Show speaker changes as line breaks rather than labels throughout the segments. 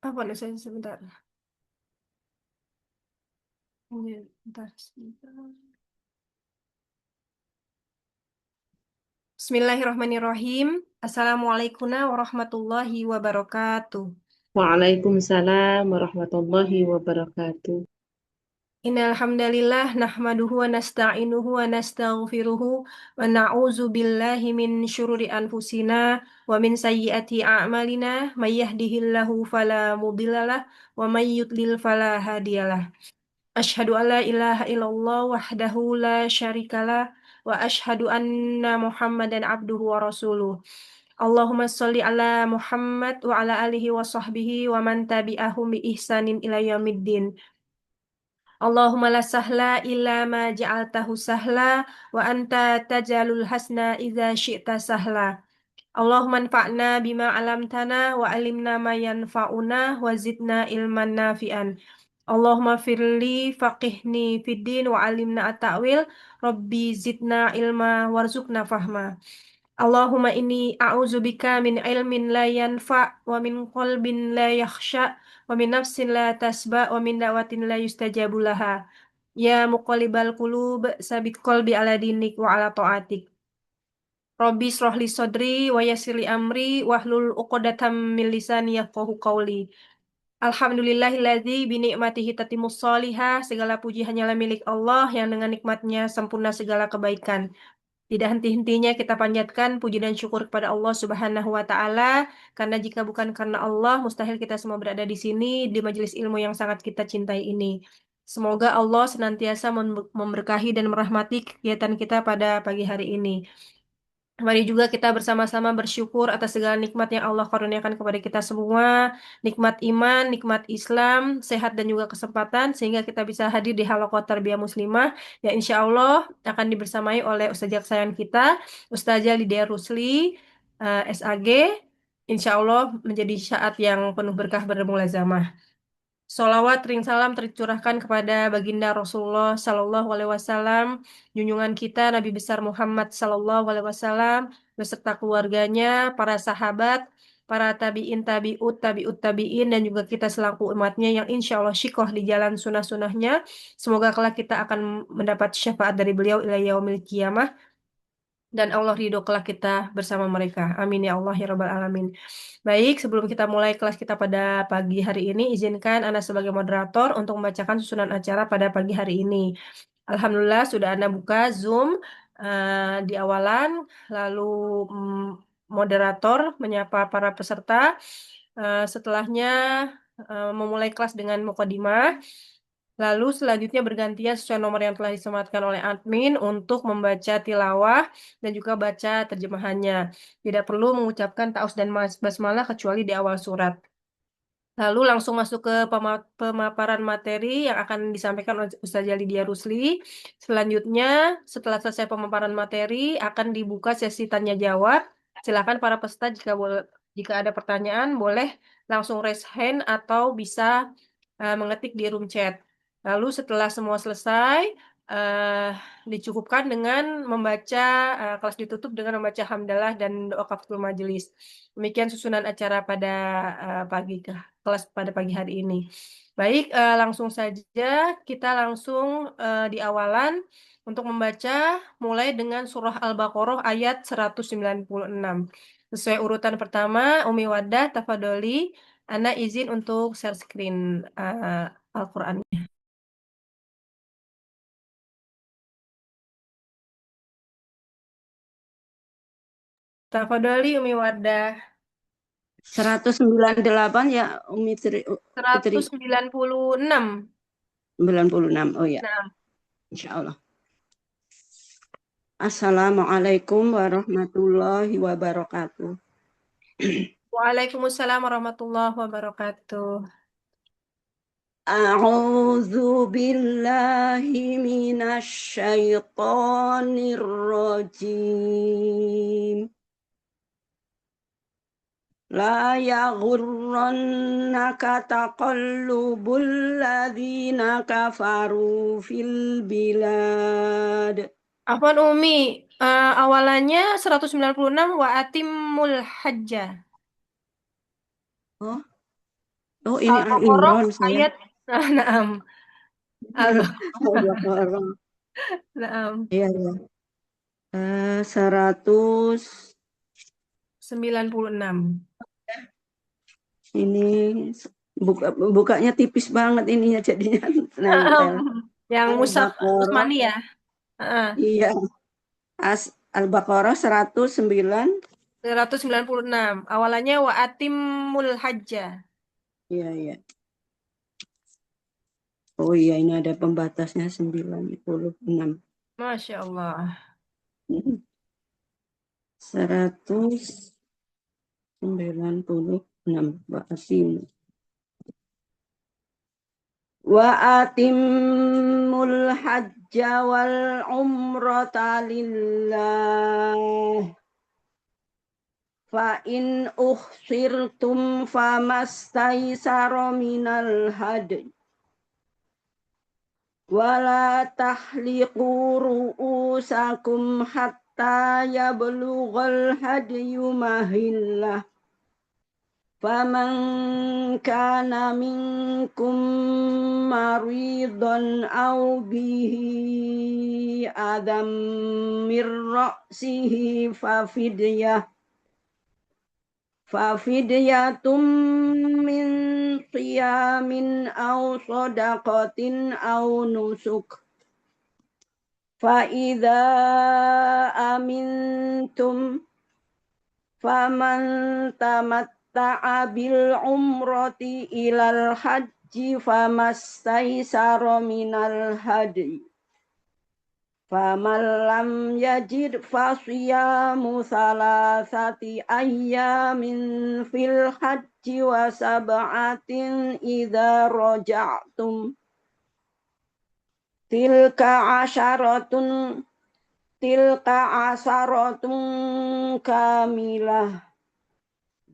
Apa nih saya sebentar. Iya, bentar, sebentar. Bismillahirrahmanirrahim. Assalamualaikum warahmatullahi wabarakatuh.
Waalaikumsalam warahmatullahi wabarakatuh.
Innal hamdalillah nahmaduhu wa nasta'inuhu wa nastaghfiruhu wa na'udzu billahi min syururi anfusina wa min sayyiati a'malina may yahdihillahu fala mudhillalah wa may yudlil fala hadiyalah. Asyhadu an la ilaha illallah wahdahu la syarikalah wa asyhadu anna Muhammadan abduhu wa rasuluh. Allahumma sholli ala Muhammad wa ala alihi wa sahbihi wa man tabi'ahum bi ihsanin ila yaumiddin. Allahumma la sahla illa ma ja'altahu sahla wa anta tajalul hasna idza syi'ta sahla. Allahumma anfa'na bima 'allamtana wa 'allimna ma yanfa'una wa zidna ilman nafi'an. Allahumma firli faqihni fid din wa 'allimna at-ta'wil. Rabbi zidna ilma warzuqna fahma. Allahumma inni a'udzubika min ilmin la yanfa wa min qalbin la yakhsha wa min nafsin la tasba wa min da'watin la yustajabu laha. Ya muqallibal qulub sabit qalbi ala dinik wa ala ta'atik. Rabbi shrah li sadri wa yassir li amri wahlul 'uqdatam min lisani yafqahu qawli. Alhamdulillahilladzi bi ni'matihi tatimmus sholihah. Segala puji hanyalah milik Allah yang dengan nikmatnya sempurna segala kebaikan. Tidak henti-hentinya kita panjatkan puji dan syukur kepada Allah Subhanahu wa taala, karena jika bukan karena Allah, mustahil kita semua berada di sini di majelis ilmu yang sangat kita cintai ini. Semoga Allah senantiasa memberkahi dan merahmati kegiatan kita pada pagi hari ini. Mari juga kita bersama-sama bersyukur atas segala nikmat yang Allah karuniakan kepada kita semua, nikmat iman, nikmat Islam, sehat dan juga kesempatan, sehingga kita bisa hadir di Halaqah Tarbiyah Muslimah, yang insya Allah akan dibersamai oleh Ustazah kesayangan kita, Ustazah Lydia Rusli, SAG, insya Allah menjadi saat yang penuh berkah bermulazamah. Solawat ring salam tercurahkan kepada baginda Rasulullah Sallallahu Alaihi Wasallam, junjungan kita Nabi besar Muhammad Sallallahu Alaihi Wasallam beserta keluarganya, para sahabat, para tabiin tabiin dan juga kita selaku umatnya yang insya Allah syikoh di jalan sunnah-sunnahnya. Semoga kelak kita akan mendapat syafaat dari beliau ila yaumil qiyamah dan Allah ridho kelak kita bersama mereka. Amin ya Allah ya Rabbal Alamin. Baik, sebelum kita mulai kelas kita pada pagi hari ini, izinkan Ana sebagai moderator untuk membacakan susunan acara pada pagi hari ini. Alhamdulillah sudah Ana buka Zoom di awalan, lalu moderator menyapa para peserta. Setelahnya memulai kelas dengan mukadimah. Lalu selanjutnya bergantian sesuai nomor yang telah disematkan oleh admin untuk membaca tilawah dan juga baca terjemahannya. Tidak perlu mengucapkan taus dan basmalah kecuali di awal surat. Lalu langsung masuk ke pemaparan materi yang akan disampaikan oleh Ustazah Lydia Rusli. Selanjutnya, setelah selesai pemaparan materi, akan dibuka sesi tanya jawab. Silakan para peserta jika ada pertanyaan boleh langsung raise hand atau bisa mengetik di room chat. Lalu setelah semua selesai, eh, dicukupkan dengan membaca kelas ditutup dengan membaca hamdalah dan doa kafaratul majelis. Demikian susunan acara pada kelas pada pagi hari ini. Baik, langsung saja kita langsung di awalan untuk membaca mulai dengan surah Al-Baqarah ayat 196. Sesuai urutan pertama, Umi Wadah, Tafadoli, Ana izin untuk share screen Al-Quran. Tafadoli Umi Wadah.
198 ya Putri
196.
96. Oh ya,
Nah,
insya Allah. Assalamualaikum warahmatullahi wabarakatuh.
Waalaikumsalam warahmatullahi wabarakatuh.
A'udzu billahi minasy syaithanir rajim. La yaghurrannaka taqallubul ladzina kafaru fil bilad.
Afwan Umi, awalannya 196 wa atimul hajjah.
Oh, Oh, ini Al
Al-Baqarah
Imran saya.
ayat naam. Al-Baqarah.
Al-Baqarah.
Naam.
Iya, iya. 100
96.
ini bukanya tipis banget ininya jadinya
Naam.
nempel.
Yang Musaf
Al-Baqarah.
Utsmani ya. Heeh.
Iya. Al-Baqarah 109.
196. Awalannya wa atimul hajja.
Iya, iya. Oh iya, ini ada pembatasnya 96.
Masya Allah.
196. Wa atimul hajja wal umrata lillah. Fa in ukhsirtum famastaisara minal hadi. Wala tahliqu ru'usakum hatta yablughal hadiyu mahillah. Faman kana minkum maridan aw bihi adam mir ra'sihi fafidyatun min qiyamin aw sadaqatin aw nusuk. Fa idza amintum faman tamatta'a bil umrati ilal hajji famastaisara minal hadi. Faman lam yajid fasiyamu salasati ayyamin fil hajji wa sab'atin idza raja'tum. Tilka asaratun kamilah.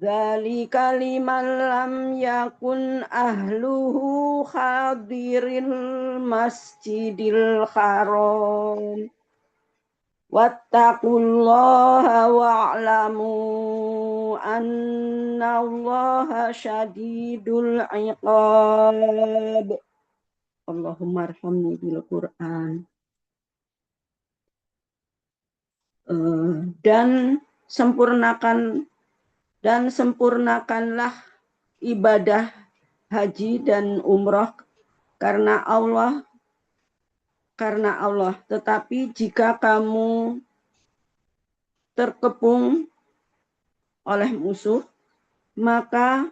Dzalika liman lam yakun ahluhu hadiril masjidil haram. Wattaqullaha wa'lamu annallaha syadidul iqab. Allahumma arhamni bil Qur'an. Dan sempurnakanlah ibadah haji dan umroh karena Allah. Tetapi jika kamu terkepung oleh musuh, maka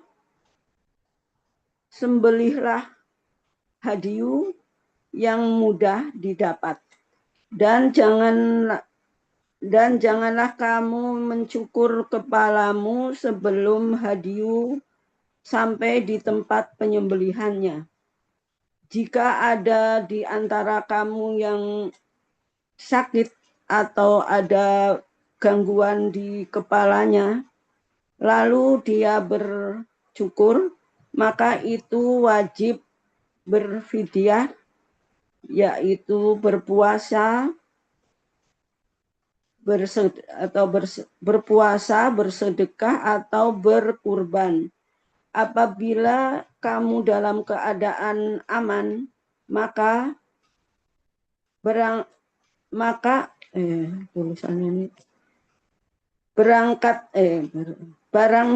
sembelihlah hadiyu yang mudah didapat. Dan janganlah kamu mencukur kepalamu sebelum hadiyu sampai di tempat penyembelihannya. Jika ada di antara kamu yang sakit atau ada gangguan di kepalanya, lalu dia bercukur, maka itu wajib berfidyah, yaitu berpuasa, bersedekah atau berkurban. Apabila kamu dalam keadaan aman, maka barang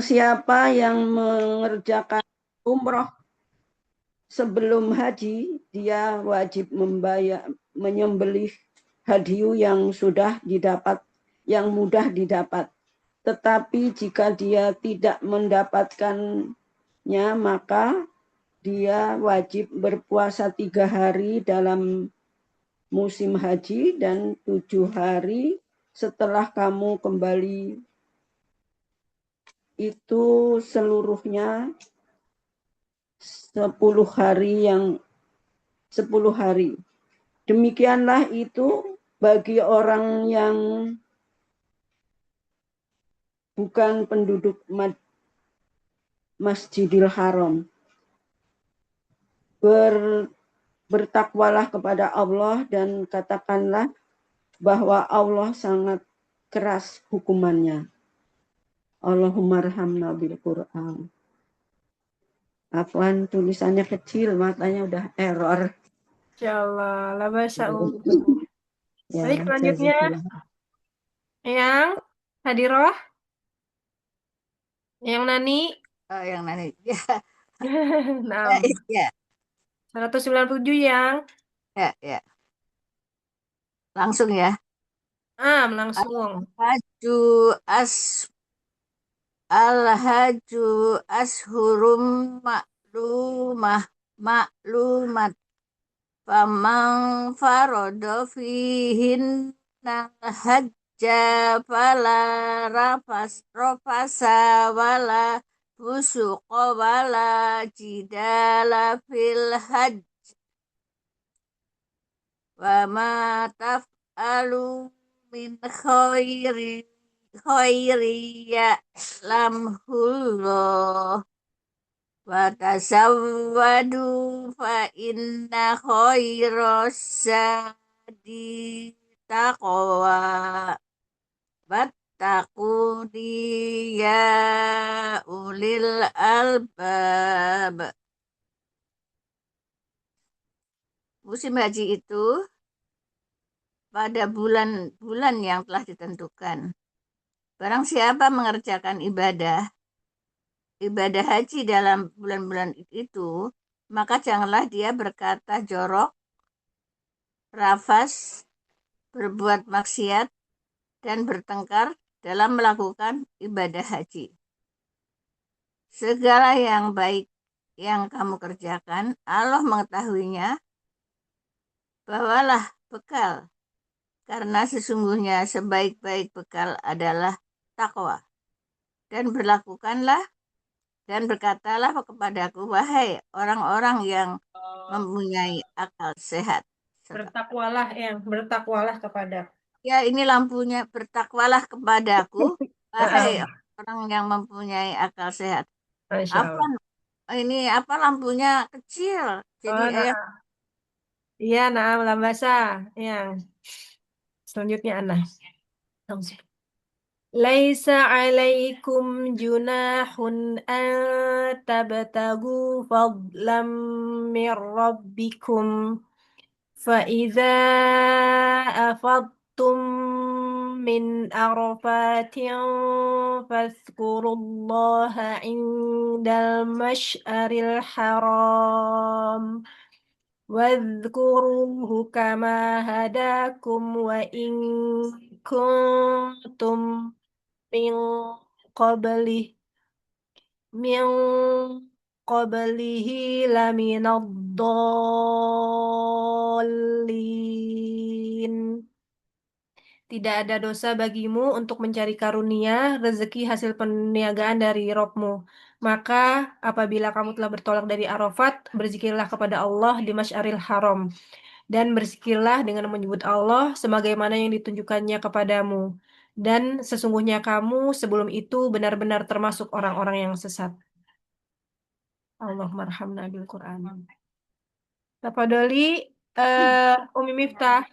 siapa yang mengerjakan umroh sebelum haji, dia wajib menyembelih hadiyu yang sudah didapat, yang mudah didapat. Tetapi jika dia tidak mendapatkannya, maka dia wajib berpuasa 3 hari dalam musim haji dan 7 hari setelah kamu kembali. Itu seluruhnya 10 hari. Demikianlah itu bagi orang yang bukan penduduk Masjidil Haram. Bertakwalah kepada Allah dan katakanlah bahwa Allah sangat keras hukumannya. Allahumma arhamna bil Qur'an. Afwan, tulisannya kecil, matanya udah error.
Insya Allah, la basa
Ya,
Baik, selanjutnya
jazakillah.
yang Hadiroh, yang Nani.
Oh, yang nanya. Ya,
Nah,
ya,
197 yang
ya, ya. Langsung ya.
langsung.
Haju as Al-haju ashurum maklumat faman farada fihin hajja fala rafasa wala fusuqa wala jidala fil hajj wa ma taf'alu min khairi ya'lamhullah wa tasawwadu fa inna khairas zadi taqwa wattaquni ya ulil albab. Musim haji itu pada bulan-bulan yang telah ditentukan. Barang siapa mengerjakan ibadah haji dalam bulan-bulan itu, maka janganlah dia berkata jorok, rafas, berbuat maksiat, dan bertengkar dalam melakukan ibadah haji. Segala yang baik yang kamu kerjakan, Allah mengetahuinya, bawalah bekal, karena sesungguhnya sebaik-baik bekal adalah takwa. Dan berkatalah kepadaku, wahai orang-orang yang mempunyai akal sehat.
Bertakwalah kepada.
Ya, ini lampunya, bertakwalah kepadaku, wahai
Ah,
orang yang mempunyai akal sehat.
Masya
Apa
Allah.
ini apa lampunya kecil? Jadi
Oh, iya, nah, lambasa. Yang selanjutnya Anas. Laisa alaikum junahun an tabtagu fadlam min rabbikum فإذا أفضتم من عرفات فاذكروا الله عند المشعر الحرام واذكروه كما هداكم وإن كنتم من قبله من قبله لمن الضالين. Tidak ada dosa bagimu untuk mencari karunia rezeki hasil perniagaan dari Robmu. Maka apabila kamu telah bertolak dari Arafat, berzikirlah kepada Allah di Masyaril Haram. Dan berzikirlah dengan menyebut Allah sebagaimana yang ditunjukkannya kepadamu. Dan sesungguhnya kamu sebelum itu benar-benar termasuk orang-orang yang sesat. Allahumma arhamna bil Quran. Tafadholi Umi Miftah.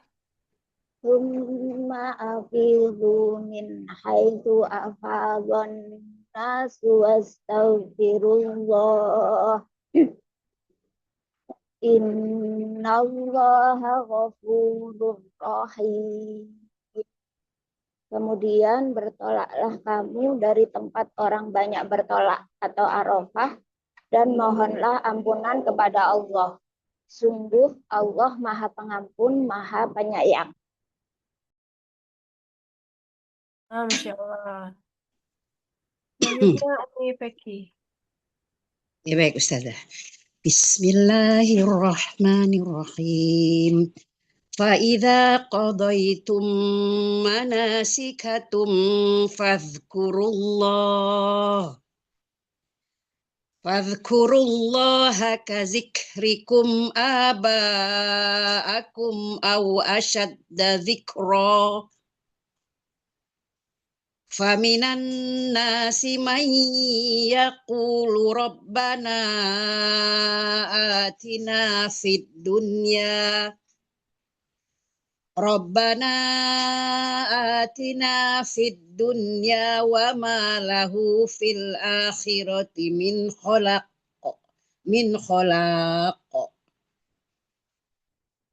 Summa afidu min haitsu afadhan nasu wastaghfirullah. Innallaha ghafurur rahim. Kemudian bertolaklah kamu dari tempat orang banyak bertolak atau Arafah dan mohonlah ampunan kepada Allah. Sungguh Allah Maha Pengampun, Maha Penyayang.
Masya Allah. Selanjutnya Umi Peki.
Ya baik Ustazah. Bismillahirrahmanirrahim. فَإِذَا قَضَيْتُم مَّنَاسِكَكُمْ فاذكروا الله كذكركم آباءكم أو أشد ذكرا فمن الناس من يقول ربنا آتنا في الدنيا وما له في الآخرة من خلق min khalaq.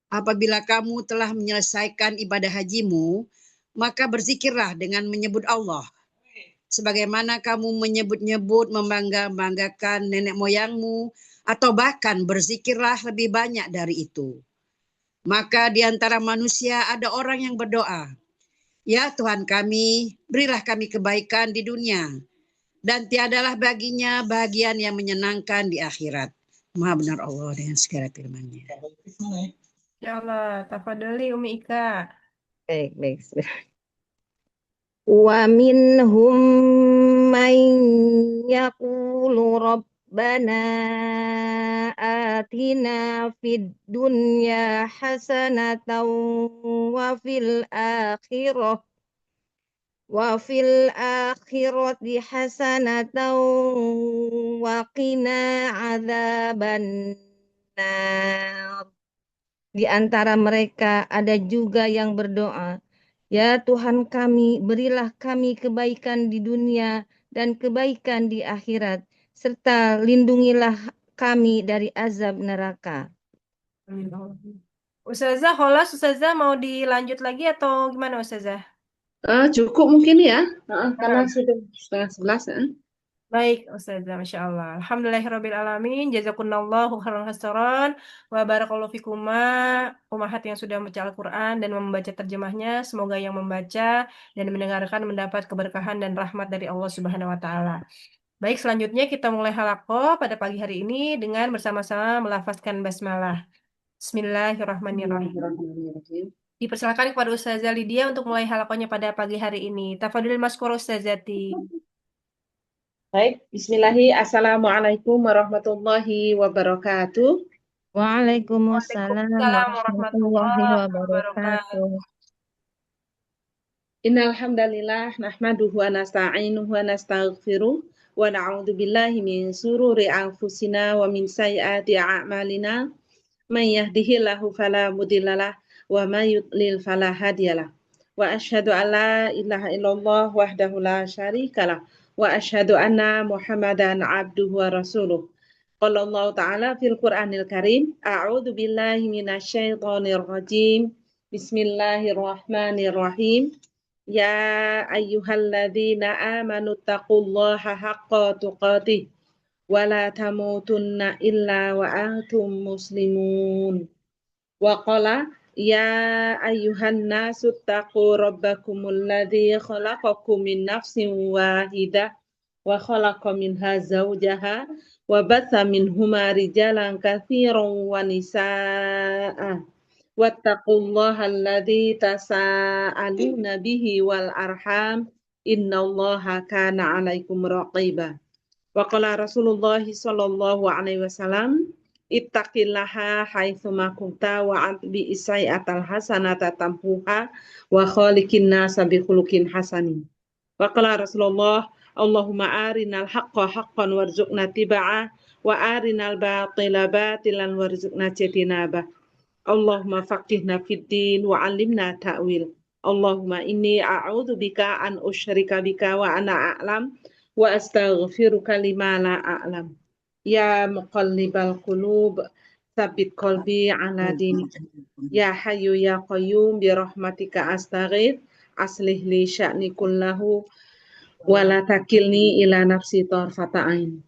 Apabila kamu telah menyelesaikan ibadah hajimu, maka berzikirlah dengan menyebut Allah. Sebagaimana kamu menyebut-nyebut, membangga-banggakan nenek moyangmu, atau bahkan berzikirlah lebih banyak dari itu. Maka di antara manusia ada orang yang berdoa, "Ya Tuhan kami, berilah kami kebaikan di dunia, dan tiadalah baginya bagian yang menyenangkan di akhirat." Maha benar Allah dengan segala firman-Nya.
Ya Allah, tafadholi Umi Ika.
Baik, baik. Wa minhum man yaqulu rabbana atina fid dunya hasanatan wa fil akhirati hasanatan wa qina adzaban nar. Di antara mereka ada juga yang berdoa, "Ya Tuhan kami, berilah kami kebaikan di dunia dan kebaikan di akhirat, serta lindungilah kami dari azab neraka."
Amin. Ustazah, Kholas, Ustazah mau dilanjut lagi atau gimana Ustazah?
Cukup mungkin ya, karena
Ah,
sudah setengah 11.
baik Ustazah, Masya Allah. Alhamdulillahirrabbilalamin. Jazakunallahu khairan hasaran. Wa barakallahu fikuma. Umahat yang sudah membaca Al-Quran dan membaca terjemahnya. Semoga yang membaca dan mendengarkan mendapat keberkahan dan rahmat dari Allah Subhanahu wa Ta'ala. Baik, selanjutnya kita mulai halaqah pada pagi hari ini dengan bersama-sama melafazkan basmalah. Bismillahirrahmanirrahim. Dipersilakan kepada Ustazah Lydia untuk mulai halaqahnya pada pagi hari ini. Tafadhil maskur Ustazati.
Baik, bismillahi, assalamualaikum warahmatullahi wabarakatuh.
Waalaikumsalam
Waalaikumsalam
warahmatullahi
warahmatullahi wabarakatuh.
wabarakatuh.
Innal hamdalillah nahmaduhu wa nasta'inuhu wa nastaghfiruh wa na'udzu billahi min sururi anfusina wa min sayyiati a'malina. Man yahdihillahu fala mudhillalah wa may yudlil fala hadiyalah. Wa asyhadu an la ilaha illallah wahdahu la syarikalah wa asyhadu anna Muhammadan abduhu wa rasuluh. Qala Allah Ta'ala fil Qur'anil Karim, a'udzu billahi minasyaitonir rajim. Bismillahirrahmanirrahim. Ya ayyuhalladzina amanu taqullaha haqqa tuqatih wa la tamutunna illa wa antum muslimun. Wa qala ya ayyuhan nasu taqu rabbakumul ladzi khalaqakum min nafsin wahidah wa khalaqa minha zawjaha wa batha minhuma rijalan katsiran wa nisaa. Wattaqullaha alladzi tasaaluna bihi wal arham innallaha kana 'alaikum raqiba. Wa qala Rasulullah sallallahu alaihi wasallam, ittaqillaha haitsu ma kunta wa atbi isai'atal hasanata tamhuha wa khaliqin nasa bi khuluqin hasanin. Wa qala Rasulullah, Allahumma arinal haqqa haqqan warzuqna tiba'ah wa arinal batila batilan warzuqna jitinabah. Allahumma faqihna fid din wa 'allimna ta'wil. Allahumma inni a'udzu bika an usyrika bika wa ana a'lam wa astaghfiruka lima la a'lam. Ya muqallibal qulub, tsabbit qalbi ala dinik. Ya hayyu ya qayyum bi rahmatika astaghith, aslih li sya'ni kullahu wa la takilni ila nafsi tarfata ain.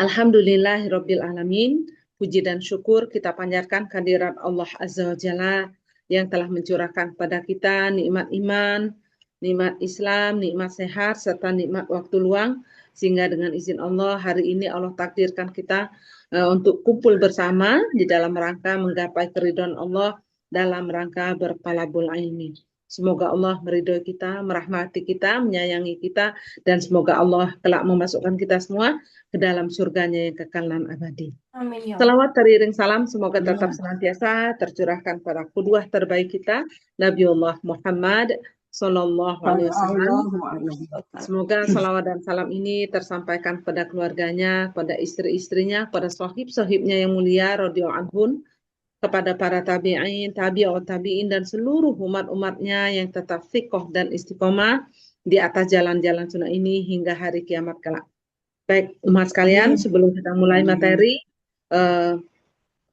Alhamdulillahirabbil alamin. Puji dan syukur kita panjatkan kehadirat Allah Azza wa Jalla yang telah mencurahkan pada kita nikmat iman, nikmat Islam, nikmat sehat, serta nikmat waktu luang, sehingga dengan izin Allah hari ini Allah takdirkan kita untuk kumpul bersama di dalam rangka menggapai keridhaan Allah dalam rangka bertalabul ilmi. Semoga Allah meridhoi kita, merahmati kita, menyayangi kita, dan semoga Allah kelak memasukkan kita semua ke dalam surganya yang kekal dan abadi.
Amin ya Allah.
Salawat teriring salam semoga tetap senantiasa tercurahkan pada qudwah terbaik kita, Nabiullah Muhammad Sallallahu Alaihi Wasallam. Semoga salawat dan salam ini tersampaikan pada keluarganya, pada istri-istrinya, pada sahib-sahibnya yang mulia radhiyallahu anhum, kepada para tabi'in, tabi'ut tabi'in, dan seluruh umat-umatnya yang tetap thiqah dan istiqomah di atas jalan-jalan sunnah ini hingga hari kiamat kelak. Baik, umat sekalian, sebelum kita mulai materi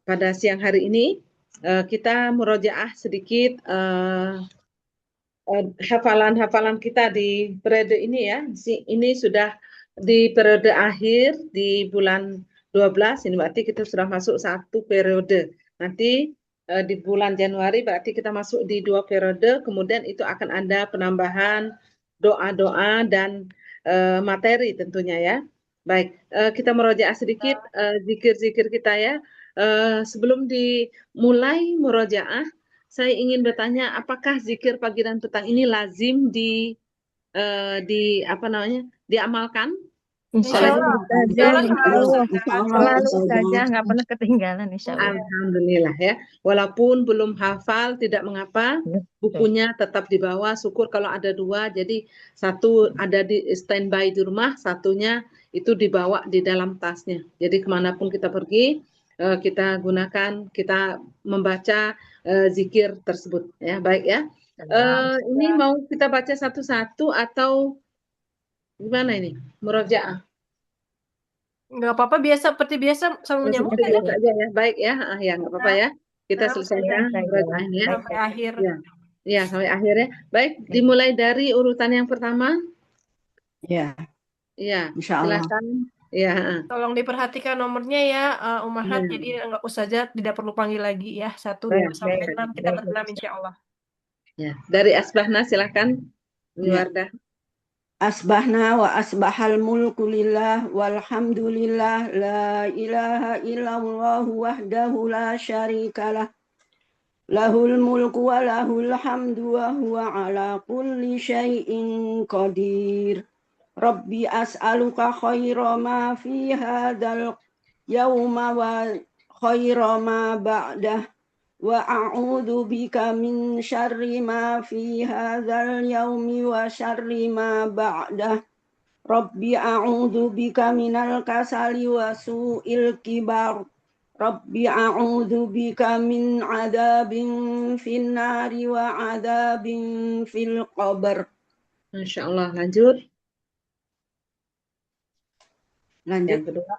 pada siang hari ini, kita murojaah sedikit hafalan-hafalan kita di periode ini ya. Ini sudah di periode akhir di bulan 12, ini berarti kita sudah masuk satu periode. Nanti di bulan Januari berarti kita masuk di 2 periode, kemudian itu akan ada penambahan doa-doa dan materi tentunya ya. Baik, kita murojaah sedikit zikir-zikir kita ya. Sebelum dimulai murojaah, saya ingin bertanya, apakah zikir pagi dan petang ini lazim apa namanya, diamalkan
Insya
oleh
Allah,
kita?
insya Allah selalu Ustazah.
Selalu saja, nggak pernah ketinggalan, insya Allah.
Alhamdulillah ya. Walaupun belum hafal, tidak mengapa. Bukunya tetap dibawa. Syukur kalau ada 2. Jadi satu ada di standby di rumah, satunya itu dibawa di dalam tasnya. Jadi kemanapun kita pergi, kita gunakan, kita membaca zikir tersebut. Ya, baik ya. Ini mau kita baca satu-satu atau gimana ini? Murojaah.
Nggak apa-apa, biasa seperti biasa sama menyambung
Seperti
aja
biasa aja ya. Baik ya. Ya, nggak apa-apa ya. Kita
Nah,
selesaikan murojaahnya.
sampai akhir.
Ya. Ya, sampai akhir ya. Baik, dimulai dari urutan yang pertama.
Ya,
Ya,
insya Allah.
silakan. Ya,
Tolong diperhatikan nomornya ya, Umahat.
ya.
Jadi nggak usah saja, tidak perlu panggil lagi ya. 1,
Ya,
2, sampai 6, kita ke 6 insya Allah.
ya. Dari Asbahna silakan.
Ya.
Wardah.
Asbahna wa asbahal mulku lillah walhamdulillah la ilaha illallah wahdahu la syarikalah lahul mulku wa lahul hamdu wa huwa ala kulli syai'in qadir. Rabbi as'aluka khaira ma fi hadzal yauma wa khaira ma ba'dah wa a'udzu bika min syarri ma fi hadzal yaumi wa syarri ma ba'dah. Rabbi a'udzu bika minal kasali wa su'il kibar. Rabbi a'udzu bika min adzabin finnari wa adzabin fil qabr.
Masya Allah, lanjut.
Lanjut.
Yang kedua.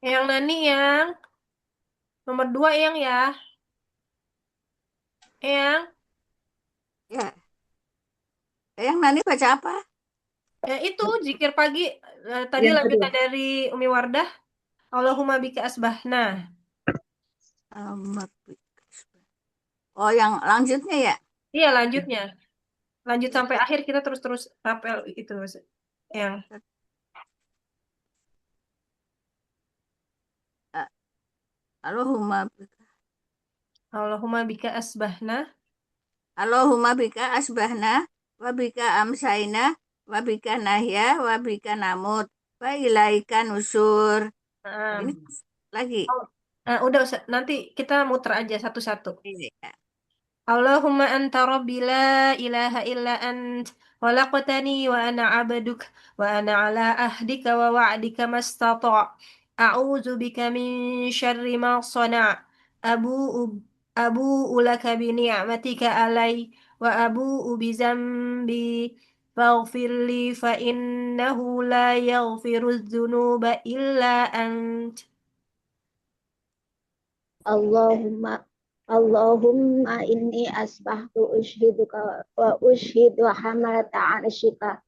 Yang Nani yang nomor 2 ya. Yang
Ya. Yang Nani baca apa?
itu zikir pagi tadi
Yang
lanjutan
kedua.
dari Umi Wardah. Allahumma bika asbahna.
Oh, yang lanjutnya ya?
Iya, lanjutnya. Lanjut sampai akhir, kita terus rapel itu yang
Allahumma bika.
Allahumma bika asbahna.
Allahumma bika asbahna wa bika amsaina wa bika nahya wa bika namut wa ilaika nusur. Ini lagi.
Udah Ustaz. Nanti kita muter aja satu-satu.
Iya.
Allahumma anta rabbi la ilaha illa ant khalaqtani wa ana abduk wa ana ala ahdika wa wa'dika mastata' a'udzu bika min syarri ma sana' abu'u abu'u laka bi ni'matika alai wa abu'u bi zambi faghfir li fa innahu la yaghfiru dzunuba illa ant.
Allahumma inni asbahtu ushiduka wa ushidu hamalata arshika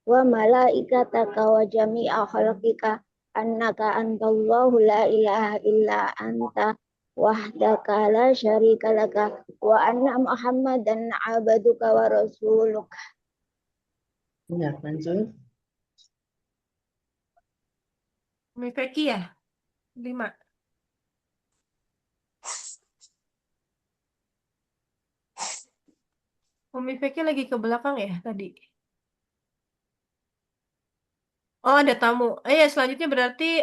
wa malaikataka wa jami'a khalqika annaka antallahu la ilaha illa anta wahdaka la syarika laka wa anna muhammadan abduka wa rasuluka.
Ya, lanjut.
Umi Feki ya? 5. Umi Feki lagi ke belakang ya tadi? Oh, ada tamu. Ya, selanjutnya berarti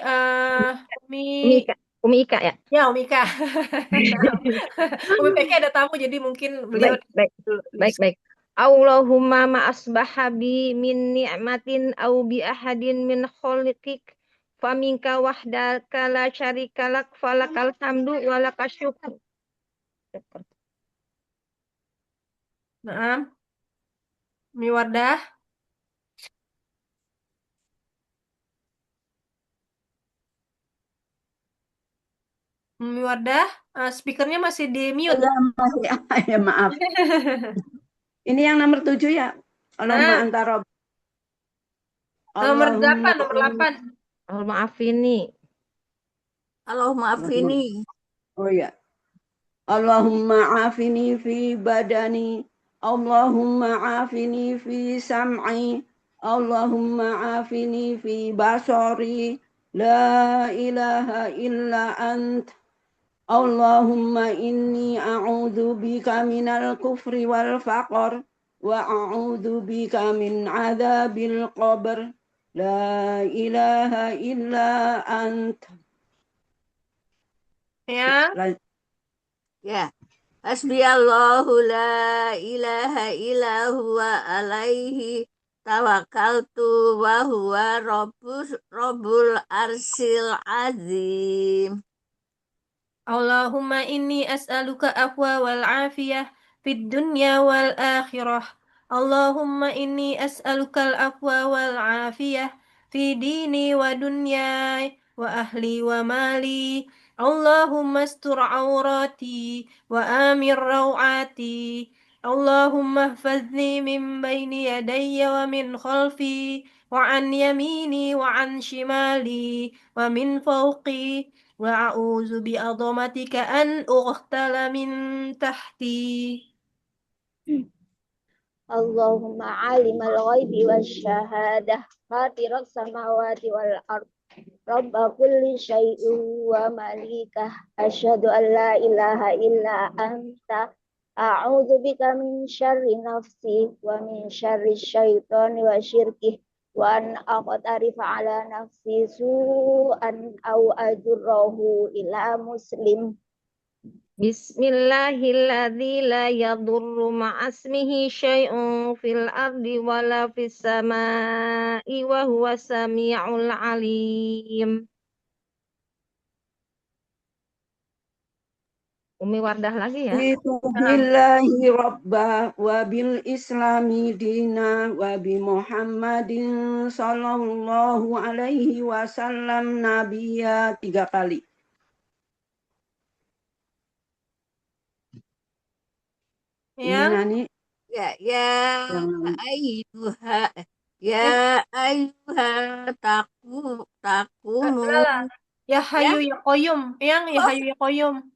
Umi
Umi Ika ya.
ya Umi Ika. Umi Feki ada tamu, jadi mungkin beliau
Baik.
dulu.
Baik. Allahumma ma asbaha bi min ni'matin au bi ahadin min khaliqik faminka wahdaka la syarika lak falakal hamdu wa lakas syukur.
Nah, Umi Wardah. Umi Wardah, speakernya masih di mute.
Ya, masih ya maaf. Ini yang nomor 7 ya. Allahumma
Nah,
anta rabb.
nomor 8,
Allahumma
nomor 8.
Oh, maaf ini.
Allahumma afini.
Oh ya. Allahumma afini fi badani. Allahumma afini fi sam'i. Allahumma afini fi basari. La ilaha illa ant. Allahumma inni a'udzu bika minal kufri wal faqr wa a'udzu bika min adzabil qabr. La ilaha illa ant.
Ya.
Ya. Hasbiyallahu la ilaha illa huwa alaihi tawakkaltu wa huwa rabbul arsil azim.
Allahumma inni as'aluka afwa wal afiyah fid dunya wal akhirah. Allahumma inni as'aluka al afwa wal afiyah fi dini wa dunyai wa ahli wa mali. Allahumma astur awrati wa amir rawati. Allahumma hfazni min bayni yadayya wa min khalfi wa an yamini wa an shimali wa min fawqi. وأعوذ بعظمتك أن أغتال من تحتي.
اللهم عالم الغيب والشهادة فاطر السماوات والأرض رب كل شيء ومليكه أشهد أن لا إله إلا أنت أعوذ بك من شر نفسي ومن شر الشيطان وشركه وأن أقترف على نفسي سوءا أو أجره إلى مسلم.
Bismillahilladzi la yadurru ma'asmihi syai'un fil ardi wala fis samai wa huwa sami'ul alim. Umi Wardah lagi ya.
Billahi rabba wa bil islami dina wa bi Muhammadin sallallahu alaihi wasallam nabiyya 3 kali.
Ya.
Nani?
Ya ayyuha taqumu.
Ya Hayu ya Qayyum. Yang ya Hayu ya Qayyum.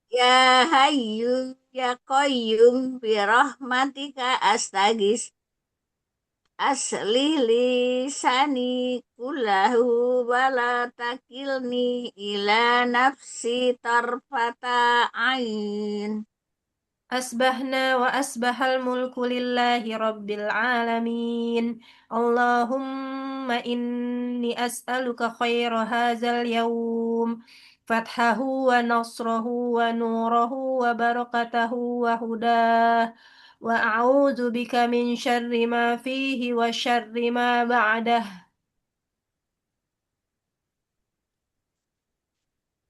Ya Hayyu ya Qayyum bi rahmatika astagis aslih lisani kullahu wala takilni ila nafsi tarfata ain.
Asbahna wa asbahal mulku lillahi rabbil alamin. Allahumma inni as'aluka khaira hadzal yawm. Fathahu wa nasrahu wa nurahu wa barakatahu wa hudah. Wa a'udzu bika min syarri ma fihi wa syarri ma ba'dah.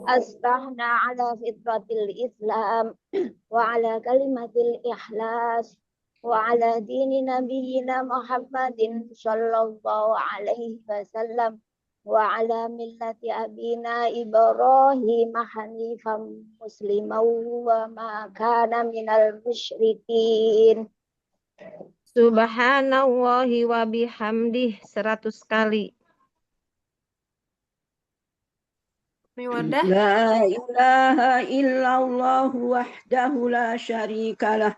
أصبحنا على فطرة الإسلام وعلى كلمة الإخلاص وعلى دين نبينا محمد صلى الله عليه وسلم وعلى ملة أبينا إبراهيم حنيفا مسلما وما كان من المشركين.
Subhanallahi wa bihamdih 100 kali.
Umi Wardah.
La ilaha illallah wahdahu la syarikalah.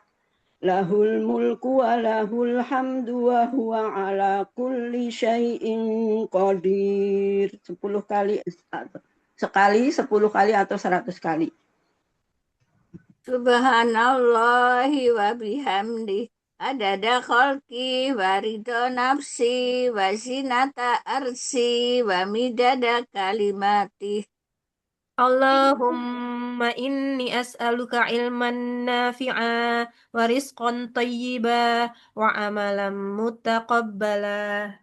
Lahul mulku wa lahul hamdu wa huwa ala kulli syai'in qadir. 10 kali sekali, 10 kali atau 100 kali.
Subhanallahi wa bihamdi adada khalqi wa ridho nafsi wa zinata arsi wa midada kalimati.
Allahumma inni as'aluka ilman nafi'a wa rizqan tayyiba wa amalan mutaqabbala.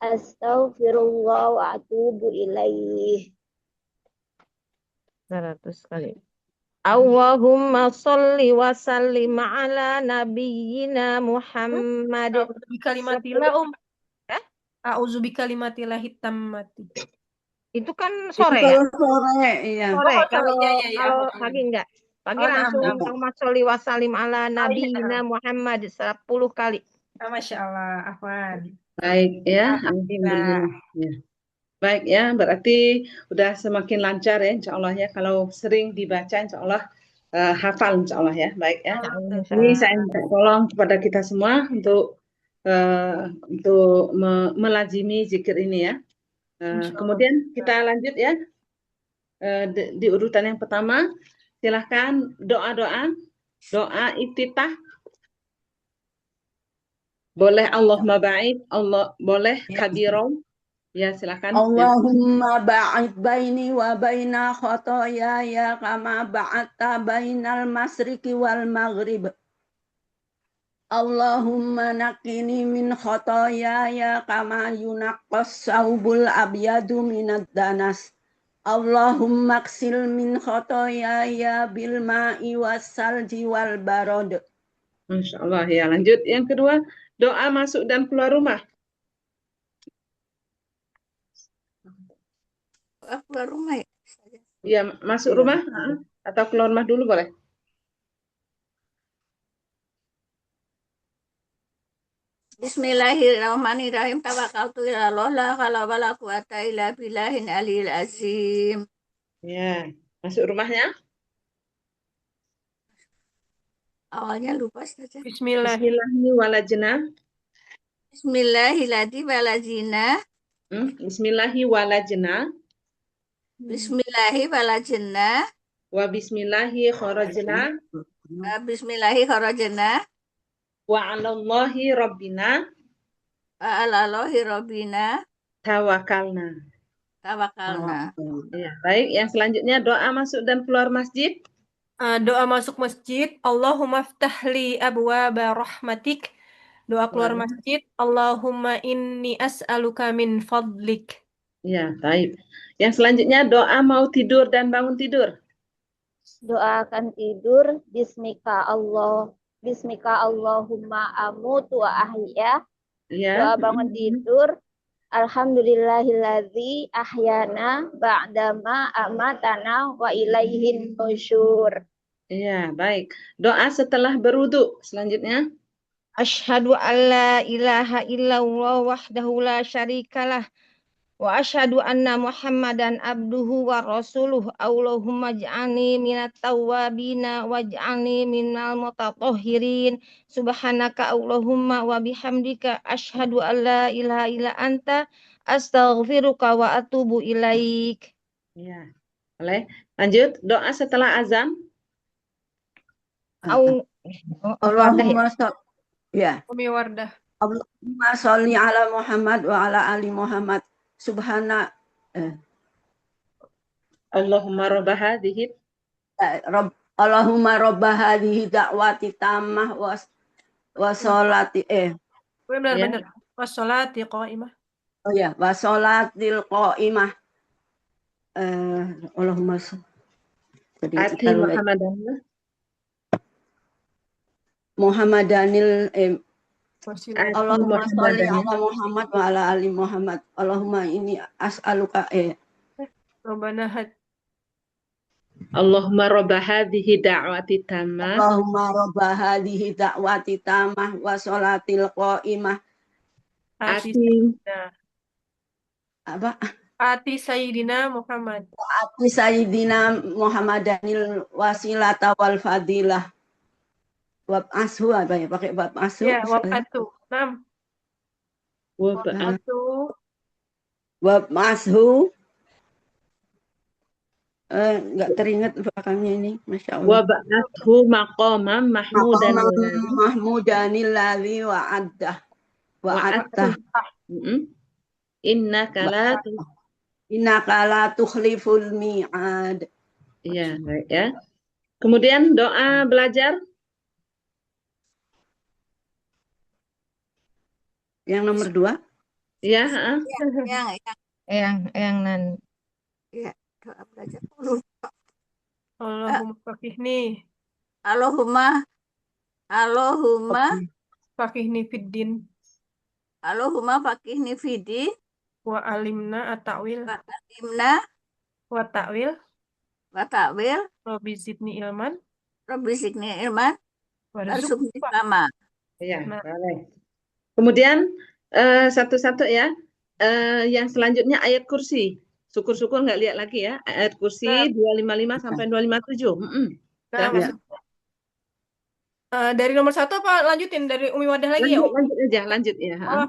Astaghfirullah wa atubu ilaih.
100 kali. Allahumma sholli wa sallim ala nabiyyina Muhammad.
A'udzu bikalimatillah A'udzu bikalimatillah hitammati.
Itu kan
Itu
sore ya?
kalau sore, iya.
Oh,
Sore.
kalau sore.
Kalau
Iya, iya, iya.
kalau pagi enggak. Pagi
Oh, naam,
langsung
naam.
Allahumma sholli wa sallim ala
Oh, iya,
nabiyina
naam.
Muhammad 10 kali.
Oh, Masya Allah, Afwan.
Baik ya,
Alhamdulillah.
alhamdulillah. Ya. Baik ya, berarti udah semakin lancar ya, insya Allah ya. Kalau sering dibaca, insya Allah hafal, insya Allah ya. Baik ya. Ini saya minta tolong kepada kita semua untuk melazimi zikir ini ya.
Insya Allah.
Kemudian kita lanjut ya. Di urutan yang pertama, silahkan doa iftitah. Boleh Allahumma ba'id, Allah boleh kabirom. Ya silakan.
Allahumma ba'id baini wa baina khotoyaya kama ba'atta bainal masriki wal maghrib. Allahumma nakini min khotoyaya kama yunaqqas saubul abyadu minad danas. Allahumma ksil min khotoyaya bil ma'i was salji wal barod.
Masya Allah ya. Lanjut yang kedua, doa masuk dan keluar rumah.
Keluar rumah ya?
Ya masuk rumah atau keluar rumah dulu boleh.
Bismillahirrahmanirrahim. Tawakkaltu ila Allah la haula wala quwata illa billahil aliyil azim.
Ya, masuk rumahnya.
Awalnya lupa saja.
Bismillahirrahmanirrahim.
Bismillahirrahmanirrahim.
Bismillahirrahmanirrahim.
Bismillahirrahmanirrahim.
Wa bismillahi kharajna.
Bismillahirrahmanirrahim.
Wa 'alallahi rabbina
Alallahi rabbina
tawakkalna.
tawakkalna.
Ya, baik. Yang selanjutnya doa masuk dan keluar masjid.
Doa masuk masjid, Allahumma ftahli abwaba rahmatik. Doa keluar masjid, Allahumma inni as'aluka min fadlik.
Ya, baik. Yang selanjutnya doa mau tidur dan bangun tidur.
Doakan tidur, Bismika Allahumma amutu wa ahya.
Ya.
Doa bangun tidur, Alhamdulillahilladzi ahyana ba'dama amatana wa ilaihin nusyur.
Iya, baik. Doa setelah berwudu selanjutnya.
Asyhadu an la ilaha illallah wahdahu la syarikalah wa asyhadu anna Muhammadan abduhu wa rasuluh. Allahumma ij'alni minat tawwabina waj'alni minal mutatahhirin. Subhanaka Allahumma wa bihamdika asyhadu an la ilaha illa anta astaghfiruka wa atubu ilaik.
Iya. Boleh. Lanjut, doa setelah azan.
Allahumma ya.
Umi Wardah.
Allahumma sholli ala Muhammad wa ala ali Muhammad. Subhana
Allahumma rabba hadhihi
Allahumma rabba hadhihi da'wati tammah wa sholati
Benar-benar. Wassolati qa'imah.
Oh ya, wa sholatil qa'imah. Allahumma
ati
Muhammadanil Allahumma sholli
Muhammadan.
ala Muhammad wa ala ali Muhammad. Allahumma ini as'aluka
Rabbana
Allahumma rabba hadhihi da'wati tammah.
Allahumma rabba hadhihi da'wati tammah wa sholatil qa'imah.
Ati Sayyidina Muhammad.
Ati Sayyidina Muhammadanil wasilata wal fadilah. Wab'ashu apa ya? Pakai wab'ashu.
Ya, wab'atu. Nam.
Wab'ashu. Enggak teringat belakangnya ini, Masya Allah.
Wab'athu maqaman
mahmudanil ladzi wa'addah. Innaka la tukhliful mi'ad.
Iya, baik ya. Kemudian doa belajar.
Yang nomor 2.
Ya,
yang nan.
Ya, doa belajar.
Allahumma fakihni.
Allahumma
Fakihni fiddin.
Allahumma fakihni fiddin.
Wa alimna at-ta'wil.
Wa alimna
Wa ta'wil.
wa ta'wil
Rabbi zidni ilman.
Rabbi zidni ilman
Warzuk.
warzuqni fahma.
Ya,
Nah,
boleh. Kemudian satu-satu ya. Yang selanjutnya ayat kursi. Syukur-syukur nggak lihat lagi ya. Ayat kursi 255 sampai 257.
nah,
Silakan.
maksud, dari nomor 1 apa lanjutin dari Umi Wadah lagi ya,
Lanjut,
Umi?
lanjut aja, lanjut ya.
Oh,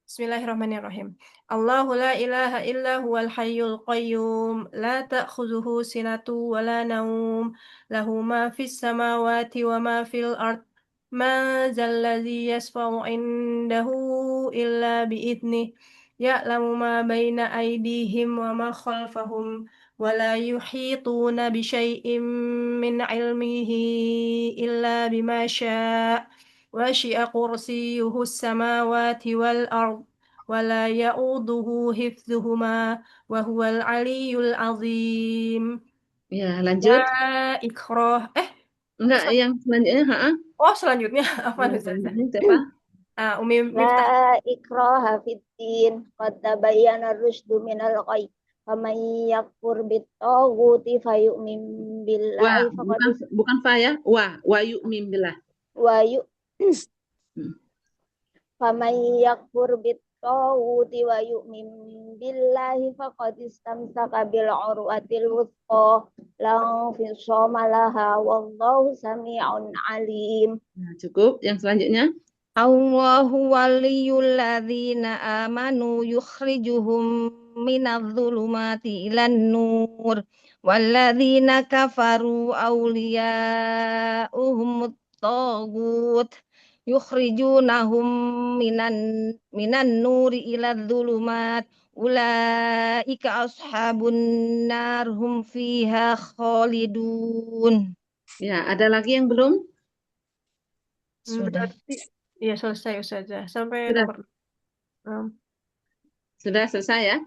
Bismillahirrahmanirrahim. Allahu la ilaha illa huwal hayyul qayyum la ta'khudhuhu sinatu wa la naum lahu ma fis samawati wa ma fil ard man zal ladzi yashfa'u indahu illa bi'idnih ya'lamu ma baina aydihim wa ma khalfahum wa la yuhituna bi syai'in min ilmihi illa bima syaa' وسع كرسيه السماوات والأرض ولا يؤوده حفظهما وهو العلي العظيم.
Ya, lanjut.
لا إكراه
Enggak, yang selanjutnya,
oh selanjutnya apa
Yang
Ustazah?
selanjutnya siapa?
Umi Miftah.
La ikraha fiddin qad tabayyana ar-rusydu minal ghayy. Faman yakfur bit-taghuti fayu'min billahi faqad
bukan fa ya. Wa yu'min billah.
wa yu faman yakfur bit-taghuti wa yu'min billahi faqad istamsaka bil urwatil wuthqa la infisama laha wallahu sami'un alim.
Nah, cukup. Yang selanjutnya.
Allahu waliyul ladzina amanu yukhrijuhum minadh-dhulumati ilan nur walladzina kafaru awliya'uhumut taghut yukhrijunahum minan nuri iladh-dhulumat ulaika ashabun nar hum fiha khalidun.
Ya, ada lagi yang belum?
Sudah.
Berarti ya selesai Ustazah sampai
Sudah.
nomor 6.
Sudah selesai ya?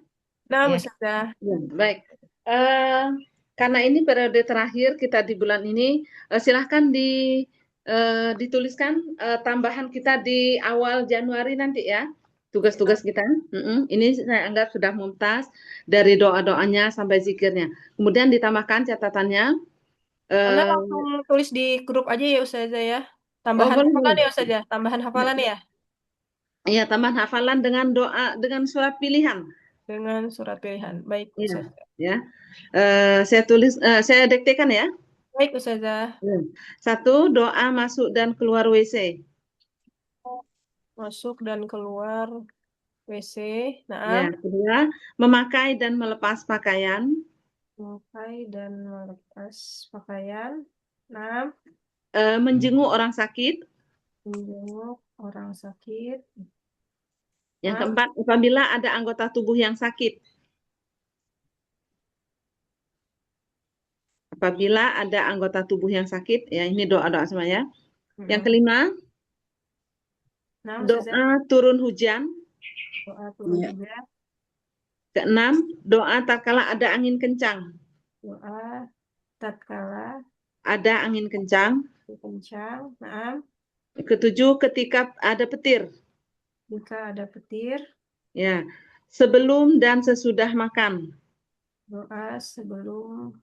Nah,
Ya.
Ustazah.
Ya, baik. Karena ini periode terakhir kita di bulan ini, silahkan dituliskan tambahan kita di awal Januari nanti ya, tugas-tugas kita. Ini saya anggap sudah mumtaz dari doa-doanya sampai zikirnya. Kemudian ditambahkan catatannya.
Anda langsung tulis di grup aja ya Ustazah ya. Tambahan
boleh,
hafalan
boleh.
ya Ustazah, tambahan hafalan ya.
Iya, tambahan hafalan dengan doa, dengan surat pilihan.
Dengan surat pilihan. Baik
Iya,
Ustazah.
ya. Saya tulis, saya diktekan ya.
Baik Ustazah.
1, doa masuk dan keluar WC.
Masuk dan keluar WC.
Ya,
Nah,
kedua, memakai dan melepas pakaian.
memakai dan melepas pakaian. Nah,
Menjenguk orang sakit.
menjenguk orang sakit.
Yang keempat, apabila ada anggota tubuh yang sakit. Apabila ada anggota tubuh yang sakit, ya ini doa-doa semuanya. Yang kelima,
Nah,
doa turun hujan.
doa turun hujan.
Keenam, doa tatkala ada angin kencang.
Doa tatkala
Ada angin kencang.
kencang. Nah,
Ketujuh, ketika ada petir.
jika ada petir.
Ya, sebelum dan sesudah makan.
Doa sebelum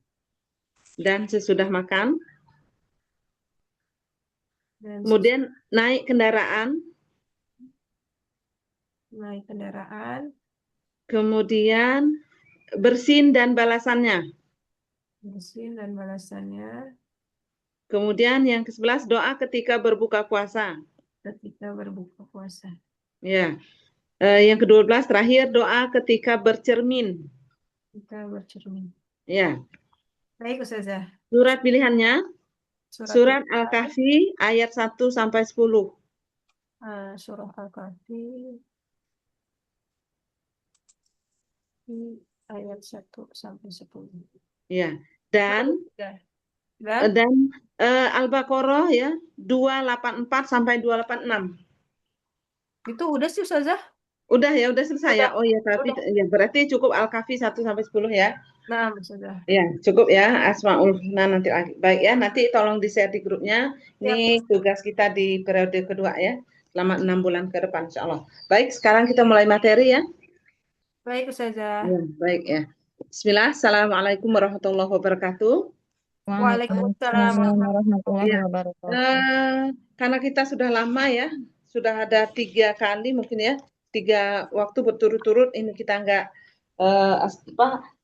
Dan sesudah makan.
dan
Kemudian naik kendaraan.
naik kendaraan.
Kemudian bersin dan balasannya.
Bersin dan balasannya.
Kemudian yang ke-11, doa ketika berbuka puasa.
Ketika berbuka puasa.
Ya. Yang ke-12 terakhir, doa ketika bercermin.
Kita bercermin.
Ya.
Baik Ustazah.
Surat pilihannya surat Al-Kahfi ayat 1 sampai 10.
Surah Al-Kahfi ayat 1 sampai 10.
Ya. Dan
Dan
Al-Baqarah ya 284 sampai 286.
itu udah sih Ustazah.
Udah ya, udah selesai ya. Oh ya, tapi ya berarti cukup Al-Kahfi 1 sampai 10 ya.
Nah, Ustazah.
Ya, cukup ya Asmaul Husna nanti lagi. Baik ya, nanti tolong di-share di grupnya. Ini tugas kita di periode kedua ya. Selama 6 bulan ke depan insyaallah. Baik, sekarang kita mulai materi ya.
Baik, Ustazah.
Ya, baik ya. Bismillah. Assalamualaikum warahmatullahi wabarakatuh.
Waalaikumsalam
Waalaikumsalam
warahmatullahi
warahmatullahi
Ya,
wabarakatuh.
karena kita sudah lama ya, sudah ada 3 kali mungkin ya, 3 waktu berturut-turut ini kita nggak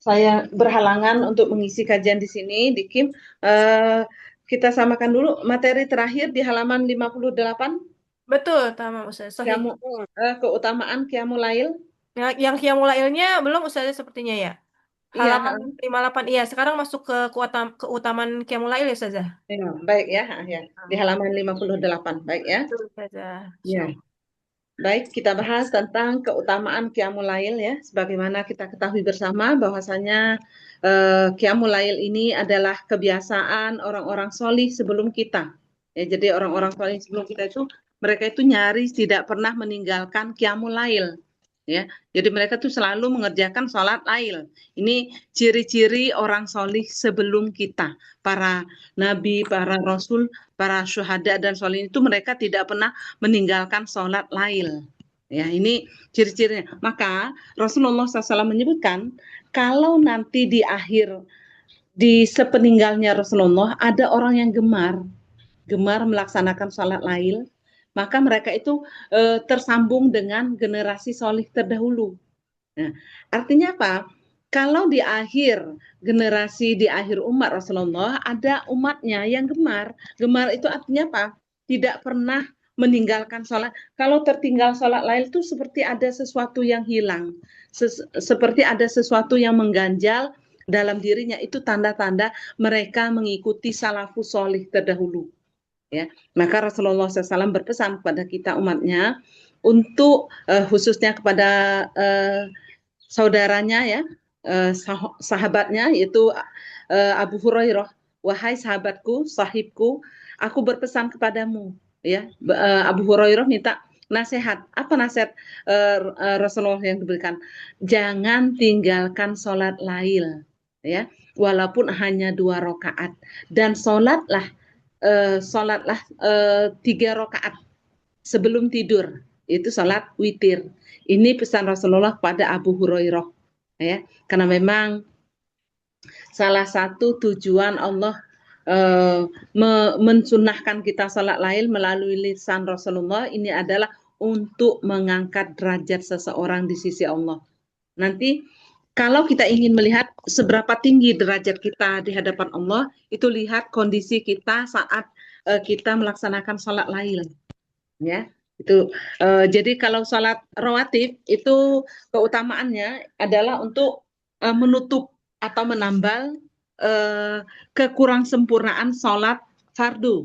saya berhalangan untuk mengisi kajian di sini di KIM. Kita samakan dulu materi terakhir di halaman 58,
Betul, tamam Ustaz. Sahih.
keutamaan Qiyamul Lail.
Yang Qiyamul Lailnya belum Ustazah sepertinya ya.
Iya,
Halaman 58. Iya, sekarang masuk ke keutamaan Qiyamul Lail ya Ustazah.
ya, baik ya, ya. Di halaman 58, baik ya.
Betul Ustazah.
Ya. Baik, kita bahas tentang keutamaan Qiyamul Lail ya. Sebagaimana kita ketahui bersama bahwasanya Qiyamul Lail ini adalah kebiasaan orang-orang solih sebelum kita. Ya, jadi orang-orang solih sebelum kita itu mereka itu nyaris tidak pernah meninggalkan Qiyamul Lail. Ya, jadi mereka tuh selalu mengerjakan sholat lail. Ini ciri-ciri orang solih sebelum kita, para nabi, para rasul, para syuhada dan solih itu mereka tidak pernah meninggalkan sholat lail. Ya, ini ciri-cirinya. Maka Rasulullah SAW menyebutkan kalau nanti di akhir di sepeninggalnya Rasulullah ada orang yang gemar melaksanakan sholat lail, maka mereka itu tersambung dengan generasi solih terdahulu. Nah, artinya apa? Kalau di akhir generasi, di akhir umat Rasulullah, ada umatnya yang gemar. Gemar itu artinya apa? Tidak pernah meninggalkan sholat. Kalau tertinggal sholat lain itu seperti ada sesuatu yang hilang. Seperti ada sesuatu yang mengganjal dalam dirinya. Itu tanda-tanda mereka mengikuti salafus solih terdahulu. Ya, maka Rasulullah SAW berpesan kepada kita umatnya untuk khususnya kepada saudaranya ya, sahabatnya yaitu Abu Hurairah, wahai sahabatku, sahibku, aku berpesan kepadamu ya. Abu Hurairah minta nasihat. Apa nasihat Rasulullah yang diberikan? Jangan tinggalkan sholat lail ya, walaupun hanya 2 rakaat, dan sholatlah 3 rakaat sebelum tidur, itu sholat witir. Ini pesan Rasulullah kepada Abu Hurairah ya, karena memang salah satu tujuan Allah mensunahkan kita sholat lail melalui lisan Rasulullah ini adalah untuk mengangkat derajat seseorang di sisi Allah. Nanti kalau kita ingin melihat seberapa tinggi derajat kita di hadapan Allah, itu lihat kondisi kita saat kita melaksanakan sholat lail. Ya, itu. Jadi kalau sholat rawatib itu keutamaannya adalah untuk menutup atau menambal kekurangsempurnaan sholat fardu.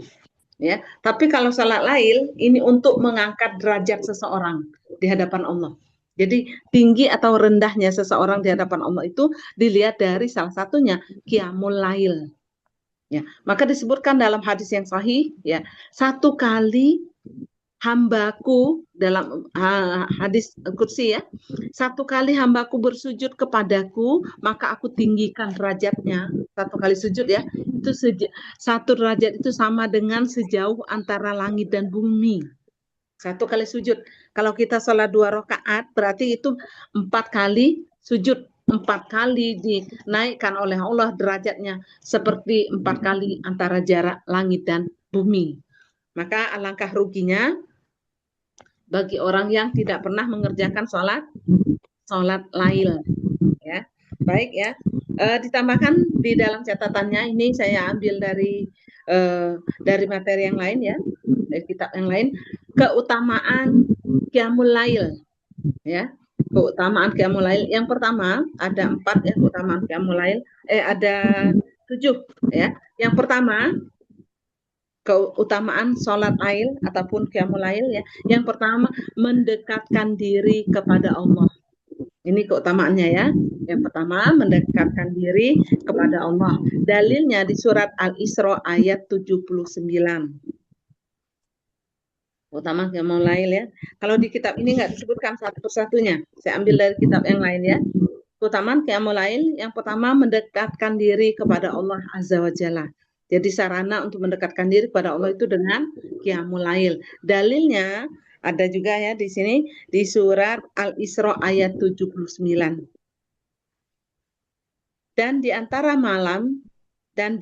Ya, tapi kalau sholat lail ini untuk mengangkat derajat seseorang di hadapan Allah. Jadi tinggi atau rendahnya seseorang di hadapan Allah itu dilihat dari salah satunya Qiyamul Lail. Ya, maka disebutkan dalam hadis yang sahih ya, 1 kali hambaku dalam hadis qudsi ya, 1 kali hambaku bersujud kepadaku maka aku tinggikan derajatnya. 1 kali sujud ya, itu 1 derajat itu sama dengan sejauh antara langit dan bumi. 1 kali sujud. Kalau kita sholat 2 rakaat, berarti itu 4 kali sujud. 4 kali dinaikkan oleh Allah derajatnya seperti 4 kali antara jarak langit dan bumi. Maka alangkah ruginya bagi orang yang tidak pernah mengerjakan sholat lail. Ya, baik ya. Ditambahkan di dalam catatannya ini saya ambil dari materi yang lain ya, dari kitab yang lain, keutamaan Qiyamul Lail ya. Keutamaan Qiyamul Lail yang pertama ada 4 ya, keutamaan Qiyamul Lail ada 7 ya. Yang pertama keutamaan sholat lail ataupun Qiyamul Lail ya. Yang pertama mendekatkan diri kepada Allah. Ini keutamaannya ya. Yang pertama mendekatkan diri kepada Allah. Dalilnya di surat Al-Isra ayat 79. Utama Qiyamul Lail ya. Kalau di kitab ini nggak disebutkan satu persatunya. Saya ambil dari kitab yang lain ya. Keutamaan Qiyamul Lail yang pertama mendekatkan diri kepada Allah Azza wa Jalla. Jadi sarana untuk mendekatkan diri kepada Allah itu dengan Qiyamul Lail. Dalilnya Ada juga ya di sini di surat Al-Isra ayat 79. Dan di antara malam dan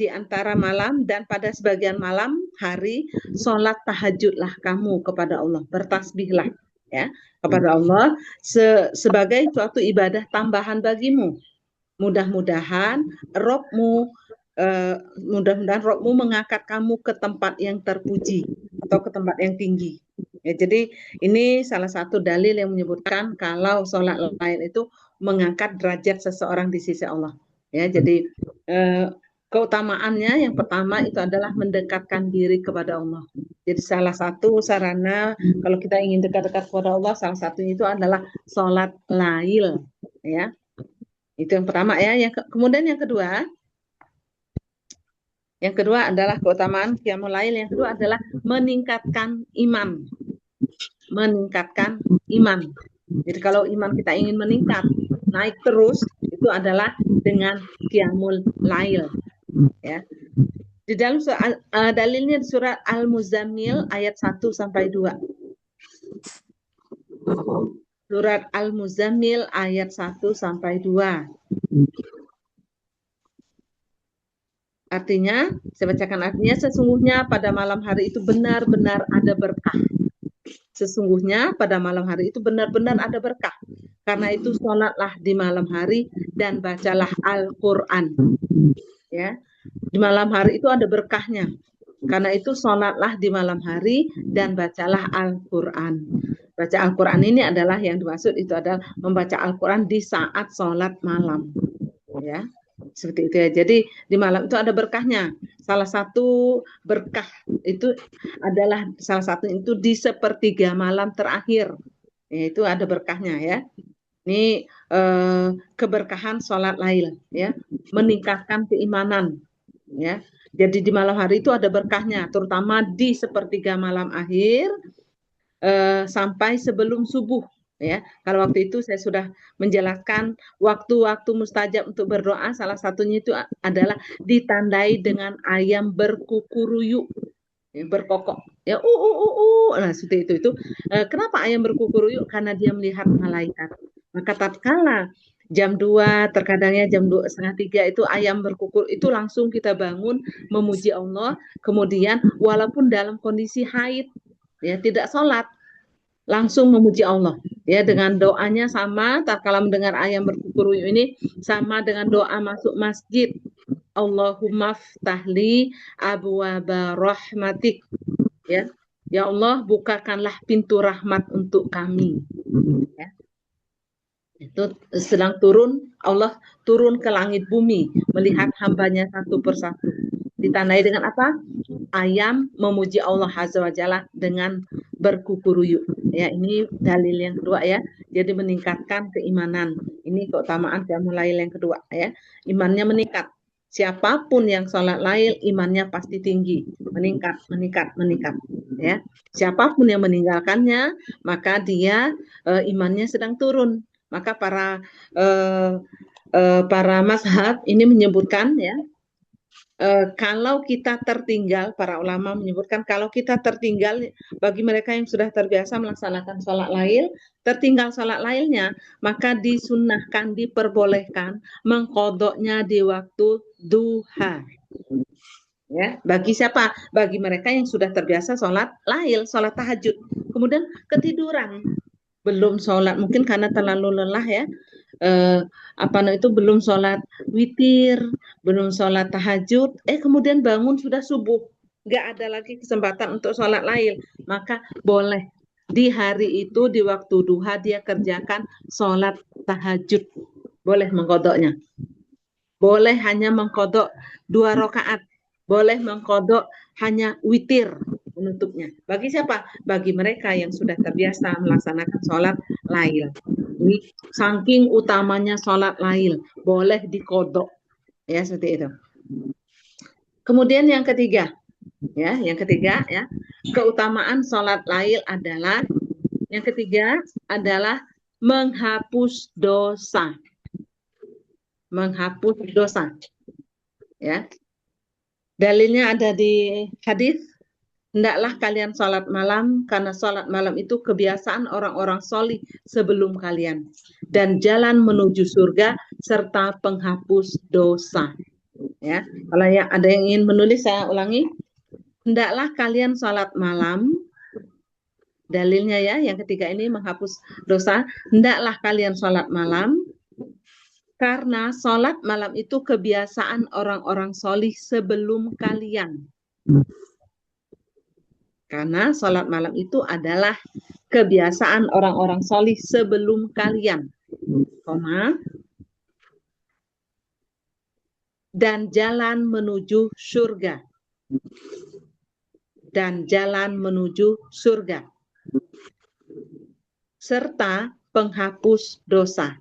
pada sebagian malam hari sholat tahajudlah kamu kepada Allah, bertasbihlah ya kepada Allah sebagai suatu ibadah tambahan bagimu. Mudah-mudahan Robmu mengangkat kamu ke tempat yang terpuji atau ke tempat yang tinggi. Ya, jadi ini salah satu dalil yang menyebutkan kalau sholat lain itu mengangkat derajat seseorang di sisi Allah. Ya, jadi keutamaannya yang pertama itu adalah mendekatkan diri kepada Allah. Jadi salah satu sarana kalau kita ingin dekat-dekat kepada Allah, salah satunya itu adalah sholat lail. Ya, itu yang pertama ya. Kemudian yang kedua adalah keutamaan qiyamul lail. Yang kedua adalah meningkatkan iman. Jadi kalau iman kita ingin meningkat, naik terus, itu adalah dengan qiyamul lail. Ya. Di dalam dalilnya di surat Al-Muzammil ayat 1 sampai 2. Surat Al-Muzammil ayat 1 sampai 2. Artinya, saya bacakan artinya, sesungguhnya pada malam hari itu benar-benar ada berkah. Sesungguhnya pada malam hari itu benar-benar ada berkah. Karena itu sholatlah di malam hari dan bacalah Al-Quran. Ya, di malam hari itu ada berkahnya. Karena itu sholatlah di malam hari dan bacalah Al-Quran. Baca Al-Quran ini adalah yang dimaksud itu adalah membaca Al-Quran di saat sholat malam. Ya, seperti itu ya. Jadi di malam itu ada berkahnya. Salah satu berkah itu adalah di sepertiga malam terakhir. Itu ada berkahnya ya. Ini keberkahan sholat lail ya, meningkatkan keimanan ya. Jadi di malam hari itu ada berkahnya, terutama di sepertiga malam akhir sampai sebelum subuh. Ya, kalau waktu itu saya sudah menjelaskan waktu-waktu mustajab untuk berdoa, salah satunya itu adalah ditandai dengan ayam berkukuruyuk, ya, berkokok, ya, nah seperti itu. Kenapa ayam berkukuruyuk? Karena dia melihat malaikat. Maka tatkala jam 2, terkadangnya jam 2:30 itu ayam berkukur, itu langsung kita bangun memuji Allah, kemudian walaupun dalam kondisi haid, ya tidak sholat, langsung memuji Allah ya, dengan doanya sama tatkala mendengar ayam berkukuruyuk ini sama dengan doa masuk masjid, Allahumma ftahli abwaba rahmatik, ya Allah bukakanlah pintu rahmat untuk kami ya. Itu sedang turun, Allah turun ke langit bumi melihat hambanya satu persatu, ditandai dengan apa? Ayam memuji Allah Azza wa Jalla dengan berkukuruyuk. Ya, ini dalil yang kedua ya. Jadi meningkatkan keimanan. Ini keutamaan qiyamul lail yang kedua ya. Imannya meningkat. Siapapun yang sholat lail, imannya pasti tinggi, meningkat ya. Siapapun yang meninggalkannya, maka dia imannya sedang turun. Maka para mazhab ini menyebutkan ya, kalau kita tertinggal, para ulama menyebutkan kalau kita tertinggal, bagi mereka yang sudah terbiasa melaksanakan sholat lail, tertinggal sholat lailnya, maka disunnahkan, diperbolehkan mengqodoknya di waktu duha. Ya, bagi siapa? Bagi mereka yang sudah terbiasa sholat lail, sholat tahajud, kemudian ketiduran, belum sholat, mungkin karena terlalu lelah ya, belum sholat witir, belum sholat tahajud, kemudian bangun sudah subuh, nggak ada lagi kesempatan untuk sholat lail, maka boleh di hari itu di waktu duha dia kerjakan sholat tahajud, boleh mengkodoknya, boleh hanya mengkodok 2 rakaat, boleh mengkodok hanya witir penutupnya. Bagi siapa? Bagi mereka yang sudah terbiasa melaksanakan sholat lail. Ini saking utamanya sholat lail, boleh dikodok. Ya, seperti itu. Kemudian yang ketiga, ya, keutamaan sholat lail adalah, yang ketiga adalah menghapus dosa. Menghapus dosa. Ya. Dalilnya ada di hadis hendaklah kalian sholat malam, karena sholat malam itu kebiasaan orang-orang solih sebelum kalian, dan jalan menuju surga serta penghapus dosa. Ya, kalau ada yang ingin menulis, saya ulangi. Hendaklah kalian sholat malam, dalilnya ya, yang ketiga ini menghapus dosa. Hendaklah kalian sholat malam, karena sholat malam itu kebiasaan orang-orang solih sebelum kalian. Karena sholat malam itu adalah kebiasaan orang-orang solih sebelum kalian. Dan jalan menuju surga. Dan jalan menuju surga. Serta penghapus dosa.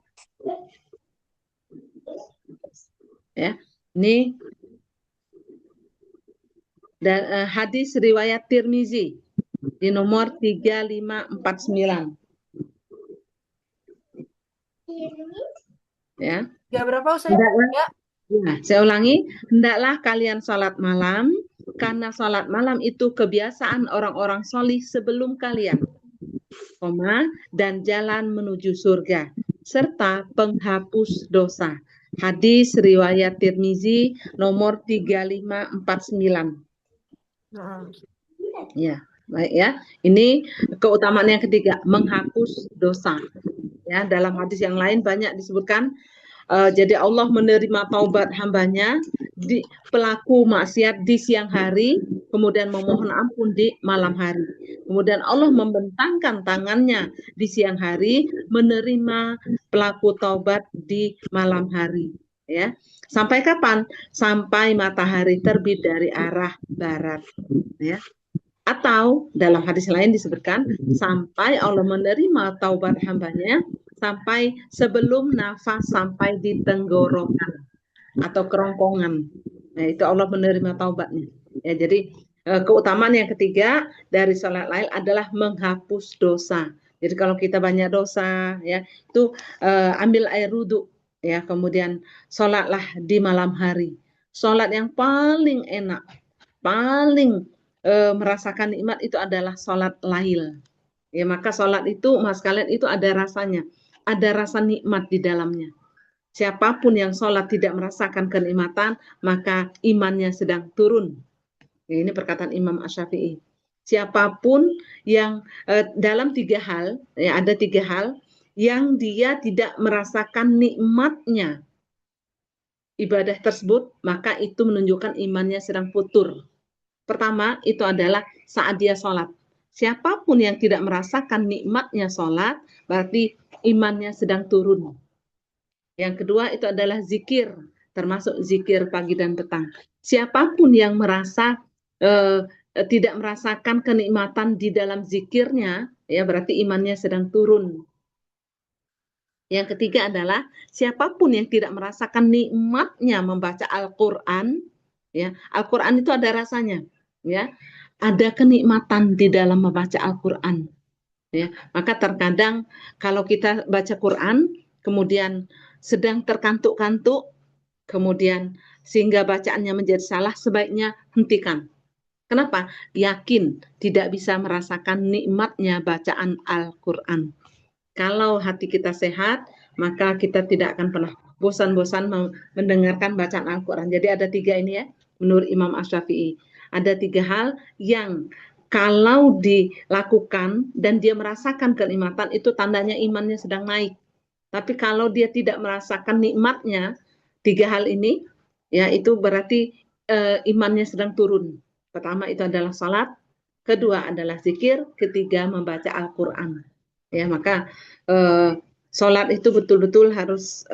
Ya, ini dan hadis riwayat Tirmizi di nomor 3549. Ya.
Ya, berapa Ustaz? Ya.
Nah, saya ulangi, hendaklah kalian sholat malam, karena sholat malam itu kebiasaan orang-orang solih sebelum kalian, dan jalan menuju surga, serta penghapus dosa. Hadis riwayat Tirmizi nomor 3549. Ya, baik ya. Ini keutamaan yang ketiga, menghapus dosa. Ya, dalam hadis yang lain banyak disebutkan. Jadi Allah menerima taubat hambanya di pelaku maksiat di siang hari, kemudian memohon ampun di malam hari. Kemudian Allah membentangkan tangannya di siang hari, menerima pelaku taubat di malam hari. Ya, sampai kapan? Sampai matahari terbit dari arah barat. Ya. Atau dalam hadis lain disebutkan sampai Allah menerima taubat hambanya sampai sebelum nafas sampai di tenggorokan atau kerongkongan. Nah, itu Allah menerima taubatnya. Ya, jadi keutamaan yang ketiga dari sholat lail adalah menghapus dosa. Jadi kalau kita banyak dosa, ya itu ambil air wudhu, ya kemudian sholatlah di malam hari. Sholat yang paling enak, paling merasakan nikmat itu adalah sholat lail. Ya, maka sholat itu, mas kalian itu ada rasanya. Ada rasa nikmat di dalamnya. Siapapun yang sholat tidak merasakan kenikmatan, maka imannya sedang turun. Ya, ini perkataan Imam Asy-Syafi'i. Siapapun yang dalam tiga hal, ya, ada tiga hal yang dia tidak merasakan nikmatnya ibadah tersebut, maka itu menunjukkan imannya sedang futur. Pertama, itu adalah saat dia sholat. Siapapun yang tidak merasakan nikmatnya sholat, berarti imannya sedang turun. Yang kedua itu adalah zikir, termasuk zikir pagi dan petang. Siapapun yang merasa tidak merasakan kenikmatan di dalam zikirnya, ya berarti imannya sedang turun. Yang ketiga adalah siapapun yang tidak merasakan nikmatnya membaca Al-Quran, ya Al-Quran itu ada rasanya, ya ada kenikmatan di dalam membaca Al-Quran. Ya, maka terkadang kalau kita baca Quran, kemudian sedang terkantuk-kantuk, kemudian sehingga bacaannya menjadi salah, sebaiknya hentikan. Kenapa? Yakin tidak bisa merasakan nikmatnya bacaan Al-Quran. Kalau hati kita sehat, maka kita tidak akan pernah bosan-bosan mendengarkan bacaan Al-Quran. Jadi ada tiga ini ya, menurut Imam Asy-Syafi'i. Ada tiga hal yang kalau dilakukan dan dia merasakan kenikmatan, itu tandanya imannya sedang naik. Tapi kalau dia tidak merasakan nikmatnya, tiga hal ini, ya itu berarti imannya sedang turun. Pertama itu adalah salat, kedua adalah zikir, ketiga membaca Al-Quran. Ya, maka salat itu betul-betul harus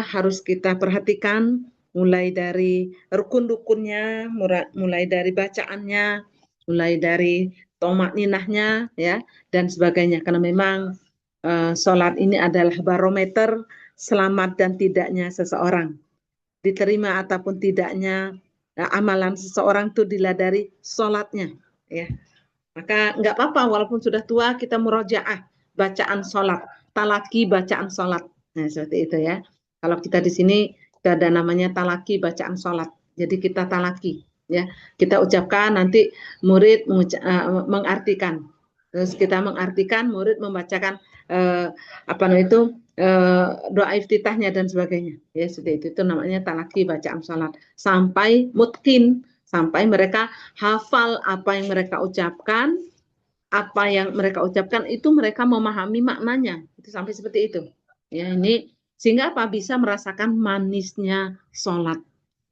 harus kita perhatikan, mulai dari rukun-rukunnya, mulai dari bacaannya, mulai dari tomakninahnya, ya dan sebagainya. Karena memang salat ini adalah barometer selamat dan tidaknya seseorang. Diterima ataupun tidaknya amalan seseorang itu dilihat dari salatnya, ya. Maka nggak apa-apa walaupun sudah tua kita murojaah bacaan salat, talaki bacaan salat. Nah, seperti itu ya. Kalau kita di sini ada namanya talaki bacaan salat. Jadi kita talaki, Ya, kita ucapkan, nanti murid mengartikan. Terus kita mengartikan, murid membacakan doa iftitahnya dan sebagainya. Ya, seperti itu. Itu namanya talaki bacaan salat. Sampai mutkin, sampai mereka hafal apa yang mereka ucapkan, itu mereka memahami maknanya. Itu sampai seperti itu. Ya, ini sehingga apa? Bisa merasakan manisnya salat.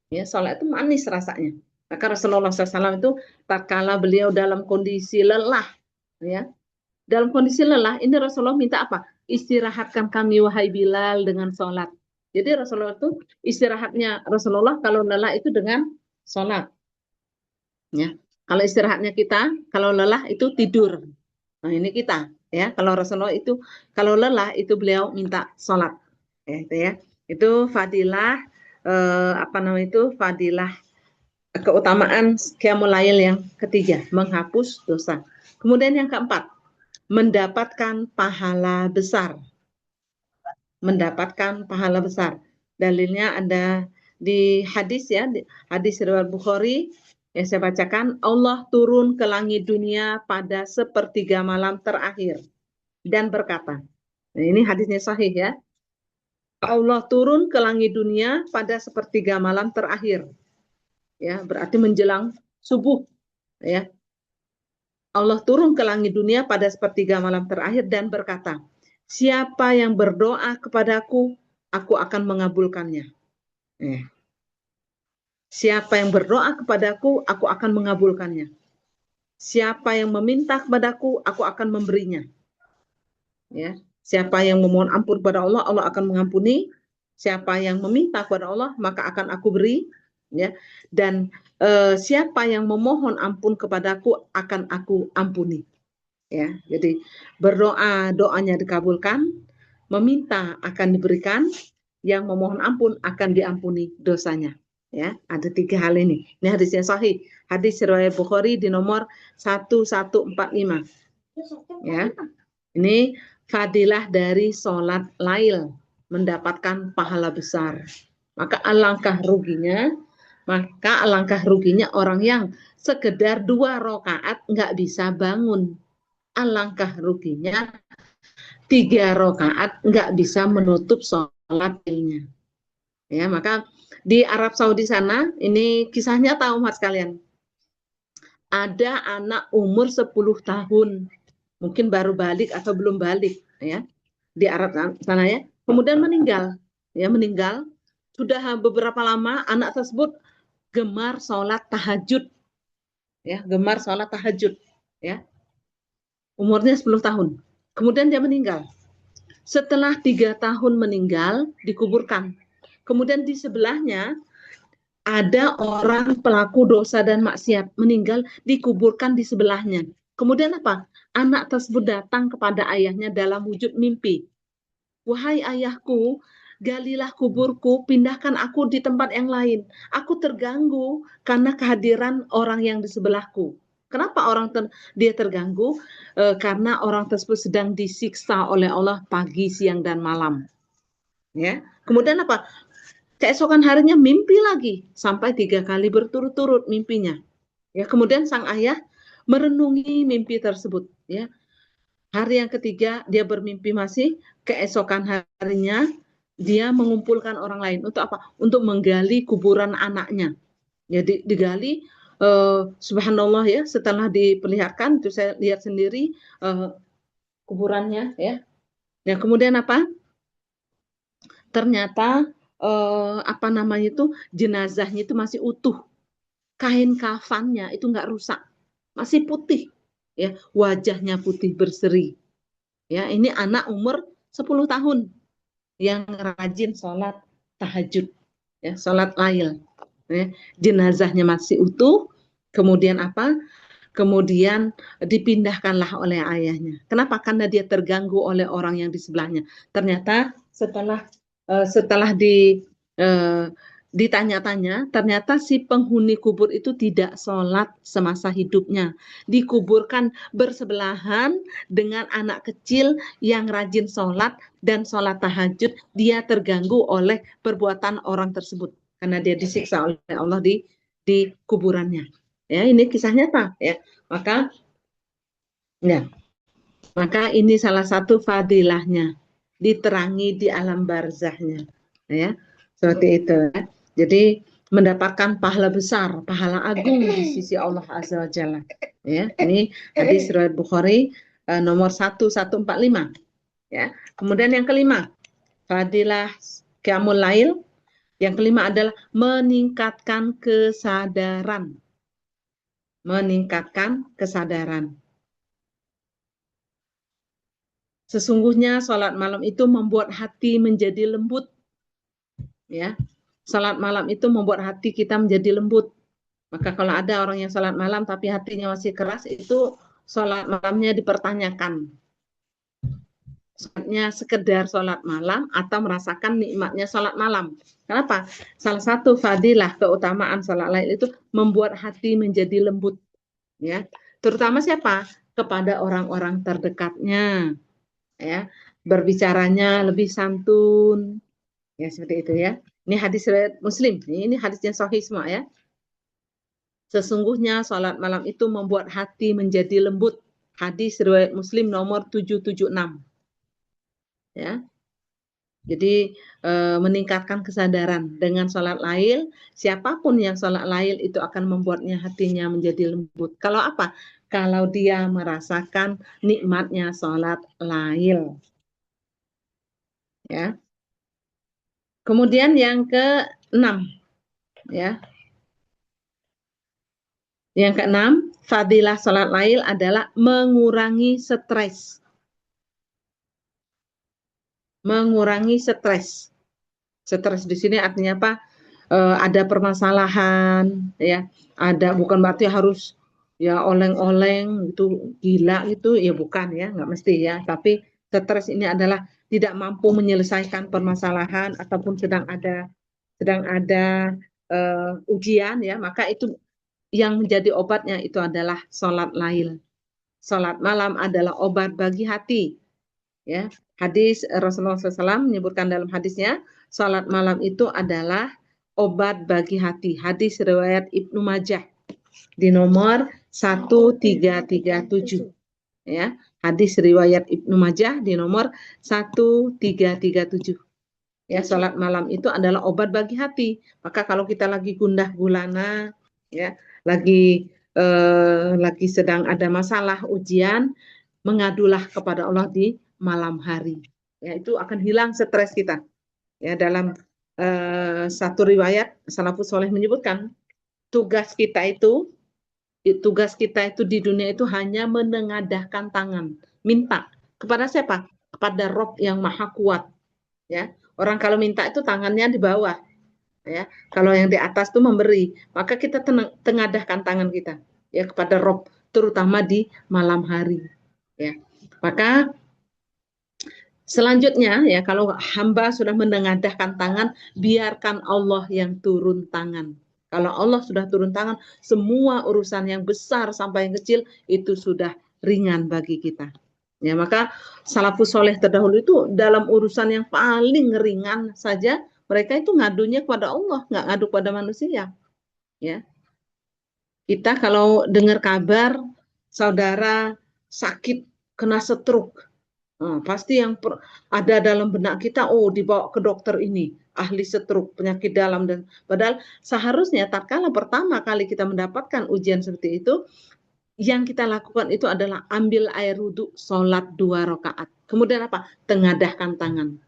Ya, salat itu manis rasanya. Maka Rasulullah SAW itu tatkala beliau dalam kondisi lelah, ya, dalam kondisi lelah ini Rasulullah minta apa? Istirahatkan kami wahai Bilal dengan sholat. Jadi Rasulullah itu istirahatnya Rasulullah kalau lelah itu dengan sholat. Ya, kalau istirahatnya kita kalau lelah itu tidur. Nah ini kita, ya. Kalau Rasulullah itu kalau lelah itu beliau minta sholat. Ya, itu ya. Itu fadilah fadilah keutamaan Qiyamul Lail yang ketiga, menghapus dosa. Kemudian yang keempat, mendapatkan pahala besar. Mendapatkan pahala besar. Dalilnya ada di hadis, ya, hadis riwayat Bukhari yang saya bacakan, Allah turun ke langit dunia pada sepertiga malam terakhir dan berkata, nah ini hadisnya sahih, ya. Allah turun ke langit dunia pada sepertiga malam terakhir. Ya, berarti menjelang subuh, ya. Allah turun ke langit dunia pada sepertiga malam terakhir dan berkata, siapa yang berdoa kepadaku, aku akan mengabulkannya. Siapa yang berdoa kepadaku, aku akan mengabulkannya. Siapa yang meminta kepadaku, aku akan memberinya. Ya, siapa yang memohon ampun kepada Allah, Allah akan mengampuni. Siapa yang meminta kepada Allah, maka akan aku beri. Ya, dan siapa yang memohon ampun kepadaku akan aku ampuni. Ya, jadi berdoa doanya dikabulkan, meminta akan diberikan, yang memohon ampun akan diampuni dosanya. Ya, ada 3 hal ini. Ini hadisnya sahih, hadis riwayat Bukhari di nomor 1145. Ya, ini fadilah dari sholat lail, mendapatkan pahala besar. Maka alangkah ruginya orang yang sekedar 2 rakaat nggak bisa bangun. Alangkah ruginya 3 rakaat nggak bisa menutup sholat lailnya. Ya, maka di Arab Saudi sana, ini kisahnya tahu mas kalian. Ada anak umur 10 tahun, mungkin baru balik atau belum balik, ya, di Arab sana, ya. Kemudian meninggal. Sudah beberapa lama anak tersebut gemar sholat tahajud, ya, ya. Umurnya 10 tahun. Kemudian dia meninggal. Setelah 3 tahun meninggal, dikuburkan. Kemudian di sebelahnya ada orang pelaku dosa dan maksiat meninggal, dikuburkan di sebelahnya. Kemudian apa? Anak tersebut datang kepada ayahnya dalam wujud mimpi. Wahai ayahku, galilah kuburku, pindahkan aku di tempat yang lain. Aku terganggu karena kehadiran orang yang di sebelahku. Kenapa dia terganggu? Karena orang tersebut sedang disiksa oleh Allah pagi, siang, dan malam. Ya. Kemudian apa? Keesokan harinya mimpi lagi sampai 3 kali berturut-turut mimpinya. Ya. Kemudian sang ayah merenungi mimpi tersebut. Ya. Hari yang ketiga dia bermimpi masih. Keesokan harinya dia mengumpulkan orang lain untuk apa? Untuk menggali kuburan anaknya. Jadi digali. Subhanallah, ya, setelah diperlihatkan itu saya lihat sendiri kuburannya, ya. Ya, kemudian apa? Ternyata jenazahnya itu masih utuh, kain kafannya itu nggak rusak, masih putih, ya, wajahnya putih berseri, ya. Ini anak umur 10 tahun yang rajin sholat tahajud, ya, sholat lail. Ya, jenazahnya masih utuh, kemudian apa? Kemudian dipindahkanlah oleh ayahnya. Kenapa? Karena dia terganggu oleh orang yang di sebelahnya. Ternyata setelah ditanya-tanya, ternyata si penghuni kubur itu tidak sholat semasa hidupnya. Dikuburkan bersebelahan dengan anak kecil yang rajin sholat dan sholat tahajud. Dia terganggu oleh perbuatan orang tersebut. Karena dia disiksa oleh Allah di di kuburannya. Ya, ini kisah nyata ya. Maka ini salah satu fadilahnya, diterangi di alam barzahnya. Ya, seperti itu ya. Jadi mendapatkan pahala besar, pahala agung di sisi Allah Azza wa Jalla. Ya, ini hadis riwayat Bukhari nomor 1145. Ya. Kemudian yang kelima, fadilah qiyamul lail. Yang kelima adalah meningkatkan kesadaran. Meningkatkan kesadaran. Sesungguhnya salat malam itu membuat hati menjadi lembut. Ya. Salat malam itu membuat hati kita menjadi lembut. Maka kalau ada orang yang salat malam tapi hatinya masih keras, itu salat malamnya dipertanyakan. Salatnya sekedar salat malam atau merasakan nikmatnya salat malam. Kenapa? Salah satu fadilah keutamaan salat lail itu membuat hati menjadi lembut. Ya, terutama siapa? Kepada orang-orang terdekatnya. Ya, berbicaranya lebih santun. Ya, seperti itu ya. Ini hadis riwayat Muslim. Ini hadisnya sahih semua ya. Sesungguhnya salat malam itu membuat hati menjadi lembut. Hadis riwayat Muslim nomor 776. Ya. Jadi meningkatkan kesadaran dengan salat lail, siapapun yang salat lail itu akan membuatnya hatinya menjadi lembut. Kalau apa? Kalau dia merasakan nikmatnya salat lail. Ya. Kemudian yang ke-6 ya. Yang ke-6, fadilah salat lail adalah mengurangi stres. Mengurangi stres. Stres di sini artinya apa? Ada permasalahan, ya. Ada, bukan berarti harus ya oleng-oleng itu gila itu, ya bukan ya, nggak mesti ya. Tapi stres ini adalah tidak mampu menyelesaikan permasalahan ataupun sedang ada ujian ya, maka itu yang menjadi obatnya itu adalah salat lail. Salat malam adalah obat bagi hati. Ya, hadis Rasulullah SAW menyebutkan dalam hadisnya, salat malam itu adalah obat bagi hati. Hadis riwayat Ibnu Majah di nomor 1337. Ya, hadis riwayat Ibnu Majah di nomor 1337. Ya, salat malam itu adalah obat bagi hati. Maka kalau kita lagi gundah gulana, ya, lagi sedang ada masalah ujian, mengadulah kepada Allah di malam hari. Ya, itu akan hilang stres kita. Ya, dalam satu riwayat salafus soleh menyebutkan tugas kita itu di dunia itu hanya menengadahkan tangan, minta kepada siapa? Kepada Rob yang maha kuat. Ya, orang kalau minta itu tangannya di bawah. Ya, kalau yang di atas itu memberi, maka kita tengadahkan tangan kita ya kepada Rob, terutama di malam hari. Ya, maka selanjutnya ya, kalau hamba sudah menengadahkan tangan, biarkan Allah yang turun tangan. Kalau Allah sudah turun tangan, semua urusan yang besar sampai yang kecil itu sudah ringan bagi kita. Ya, maka salafus soleh terdahulu itu dalam urusan yang paling ringan saja mereka itu ngadunya kepada Allah, nggak ngadu pada manusia. Ya, kita kalau dengar kabar saudara sakit kena stroke, pasti yang ada dalam benak kita, oh dibawa ke dokter ini, ahli stroke, penyakit dalam, dan padahal seharusnya tatkala pertama kali kita mendapatkan ujian seperti itu, yang kita lakukan itu adalah ambil air wudhu, sholat 2 rakaat. Kemudian apa? Tengadahkan tangan.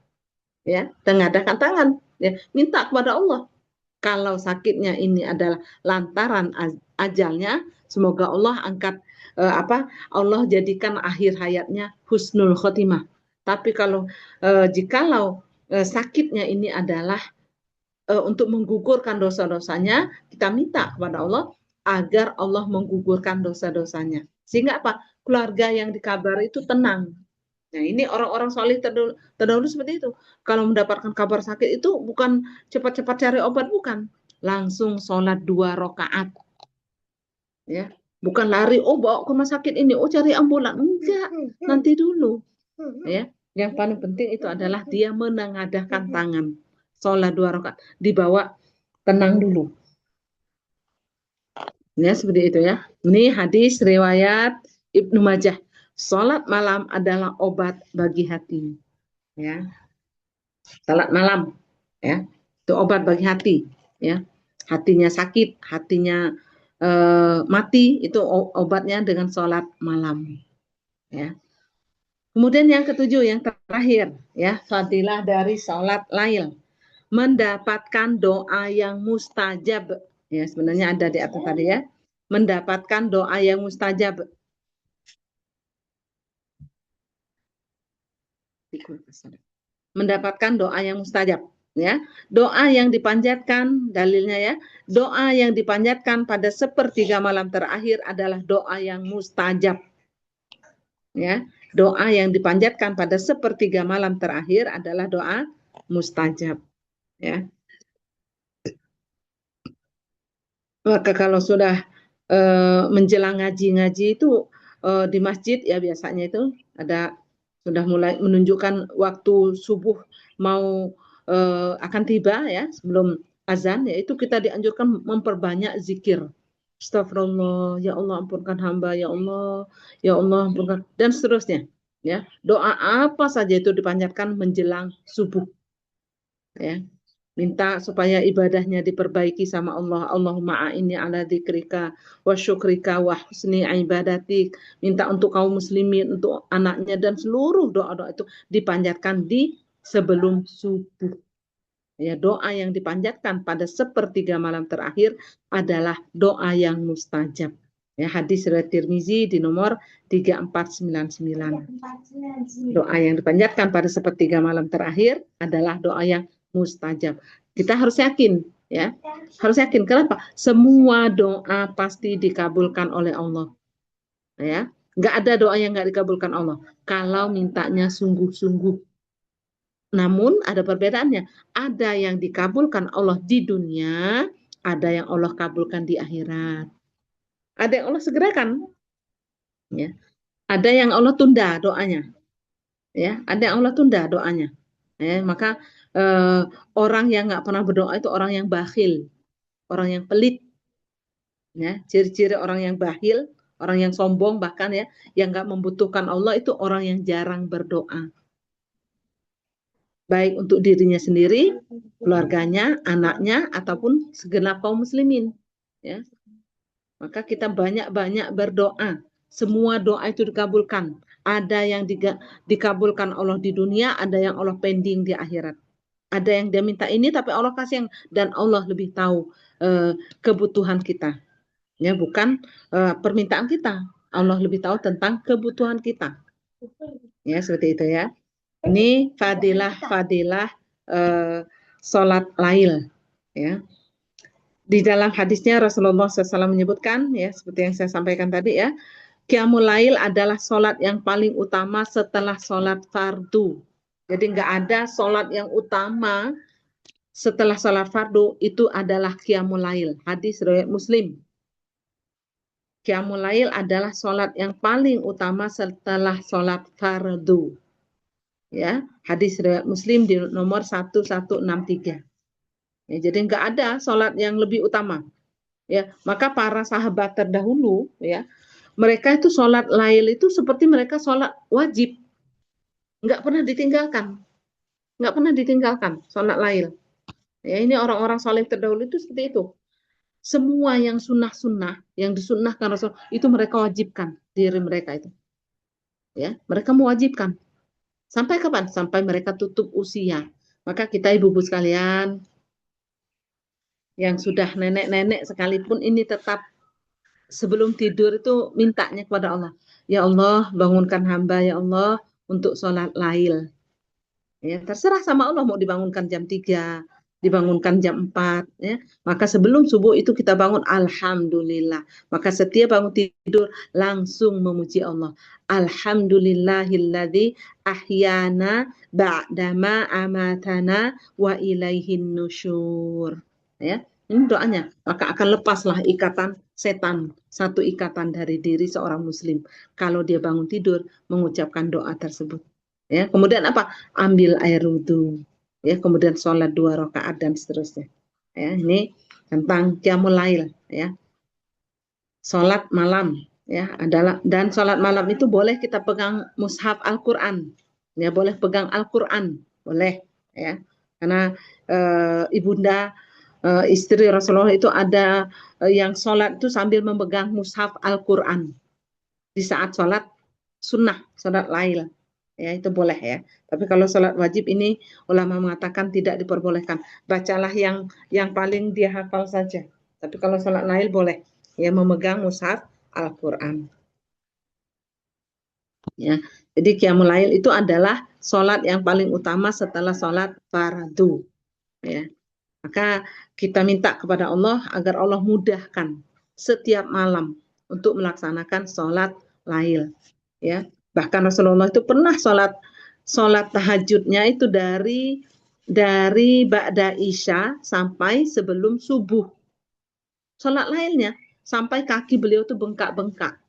Ya, tengadahkan tangan. Ya, minta kepada Allah. Kalau sakitnya ini adalah lantaran ajalnya, semoga Allah angkat Allah jadikan akhir hayatnya husnul khotimah. Tapi kalau jikalau sakitnya ini adalah untuk menggugurkan dosa-dosanya, kita minta kepada Allah agar Allah menggugurkan dosa-dosanya. Sehingga apa? Keluarga yang dikabari itu tenang. Nah, ini orang-orang soleh terdahulu seperti itu. Kalau mendapatkan kabar sakit itu bukan cepat-cepat cari obat, bukan. Langsung sholat 2 rakaat. Ya, bukan lari, oh bawa ke rumah sakit ini, oh cari ambulan. Enggak, nanti dulu. Ya, yang paling penting itu adalah dia menengadahkan tangan. Sholat 2 rakaat, dibawa tenang dulu. Ya, seperti itu ya. Ini hadis riwayat Ibnu Majah. Salat malam adalah obat bagi hati. Ya, salat malam ya. Itu obat bagi hati ya. Hatinya sakit, hatinya mati, itu obatnya dengan salat malam ya. Kemudian yang ketujuh, yang terakhir ya, fadilah dari salat lail, mendapatkan doa yang mustajab. Ya, sebenarnya ada di atas tadi ya. Mendapatkan doa yang mustajab. Mendapatkan doa yang mustajab ya. Doa yang dipanjatkan, dalilnya ya, doa yang dipanjatkan pada sepertiga malam terakhir adalah doa yang mustajab ya. Doa yang dipanjatkan pada sepertiga malam terakhir adalah doa mustajab ya. Maka kalau sudah menjelang ngaji itu di masjid ya, biasanya itu ada sudah mulai menunjukkan waktu subuh mau akan tiba ya, sebelum azan ya, itu kita dianjurkan memperbanyak zikir. Astagfirullah, ya Allah ampunkan hamba, ya Allah ampunkan, dan seterusnya ya. Doa apa saja itu dipanjatkan menjelang subuh ya. Minta supaya ibadahnya diperbaiki sama Allah. Allahumma a'inni ala dzikrika wa syukrika wa husni ibadatik. Minta untuk kaum muslimin, untuk anaknya, dan seluruh doa-doa itu dipanjatkan di sebelum subuh. Ya, doa yang dipanjatkan pada sepertiga malam terakhir adalah doa yang mustajab. Ya, hadis riwayat Tirmizi di nomor 3499. Doa yang dipanjatkan pada sepertiga malam terakhir adalah doa yang mustajab. Kita harus yakin ya. Harus yakin. Kenapa? Semua doa pasti dikabulkan oleh Allah. Ya. Nggak ada doa yang nggak dikabulkan Allah kalau mintanya sungguh-sungguh. Namun ada perbedaannya. Ada yang dikabulkan Allah di dunia, ada yang Allah kabulkan di akhirat. Ada yang Allah segerakan. Ya. Ada yang Allah tunda doanya. Ya, ada yang Allah tunda doanya. Ya, maka orang yang nggak pernah berdoa itu orang yang bakhil, orang yang pelit. Ya, ciri-ciri orang yang bakhil, orang yang sombong bahkan ya, yang nggak membutuhkan Allah itu orang yang jarang berdoa. Baik untuk dirinya sendiri, keluarganya, anaknya, ataupun segenap kaum muslimin. Ya. Maka kita banyak-banyak berdoa. Semua doa itu dikabulkan. Ada yang dikabulkan Allah di dunia, ada yang Allah pending di akhirat. Ada yang dia minta ini tapi Allah kasih yang, dan Allah lebih tahu kebutuhan kita. Ya, bukan permintaan kita. Allah lebih tahu tentang kebutuhan kita. Ya, seperti itu ya. Ini fadilah salat lail ya. Di dalam hadisnya Rasulullah SAW menyebutkan ya, seperti yang saya sampaikan tadi ya, Qiyamul Lail adalah salat yang paling utama setelah salat fardu. Jadi nggak ada salat yang utama setelah salat fardu, itu adalah Qiyamul Lail. Hadis riwayat Muslim. Qiyamul Lail adalah salat yang paling utama setelah salat fardu. Ya, hadis riwayat Muslim di nomor 1163. Ya, jadi nggak ada salat yang lebih utama. Ya, maka para sahabat terdahulu ya, mereka itu salat lail itu seperti mereka salat wajib. Nggak pernah ditinggalkan. Nggak pernah ditinggalkan salat lail. Ya, ini orang-orang saleh terdahulu itu seperti itu. Semua yang sunnah-sunnah, yang disunnahkan Rasul, itu mereka wajibkan diri mereka itu. Ya, mereka mewajibkan. Sampai kapan? Sampai mereka tutup usia. Maka kita ibu-ibu sekalian, yang sudah nenek-nenek sekalipun, ini tetap sebelum tidur itu mintanya kepada Allah. Ya Allah, bangunkan hamba ya Allah untuk sholat lail. Ya, terserah sama Allah mau dibangunkan jam 3, dibangunkan jam 4 ya. Maka sebelum subuh itu kita bangun alhamdulillah. Maka setiap bangun tidur langsung memuji Allah. Alhamdulillahilladzi ahyana ba'dama amatana wa ilaihin nusyur. Ya, ini doanya. Maka akan lepaslah ikatan setan, satu ikatan dari diri seorang muslim kalau dia bangun tidur mengucapkan doa tersebut. Ya, kemudian apa? Ambil air wudhu. Ya, kemudian sholat 2 rakaat dan seterusnya. Ya, ini tentang Qiyamul Lail ya. sholat malam ya adalah, dan sholat malam itu boleh kita pegang mushaf Al-Quran ya, boleh pegang Al-Quran boleh ya, karena ibunda istri Rasulullah itu ada yang sholat itu sambil memegang mushaf Al-Quran di saat sholat sunnah, sholat lail ya, itu boleh ya. Tapi kalau sholat wajib ini ulama mengatakan tidak diperbolehkan, bacalah yang paling dia hafal saja. Tapi kalau sholat lail boleh ya, memegang mushaf Al-Quran ya. Jadi qiyamul lail itu adalah sholat yang paling utama setelah sholat fardu ya. Maka kita minta kepada Allah agar Allah mudahkan setiap malam untuk melaksanakan sholat lail ya. Bahkan Rasulullah itu pernah sholat tahajudnya itu dari ba'da isya sampai sebelum subuh. Sholat lailnya sampai kaki beliau itu bengkak-bengkak.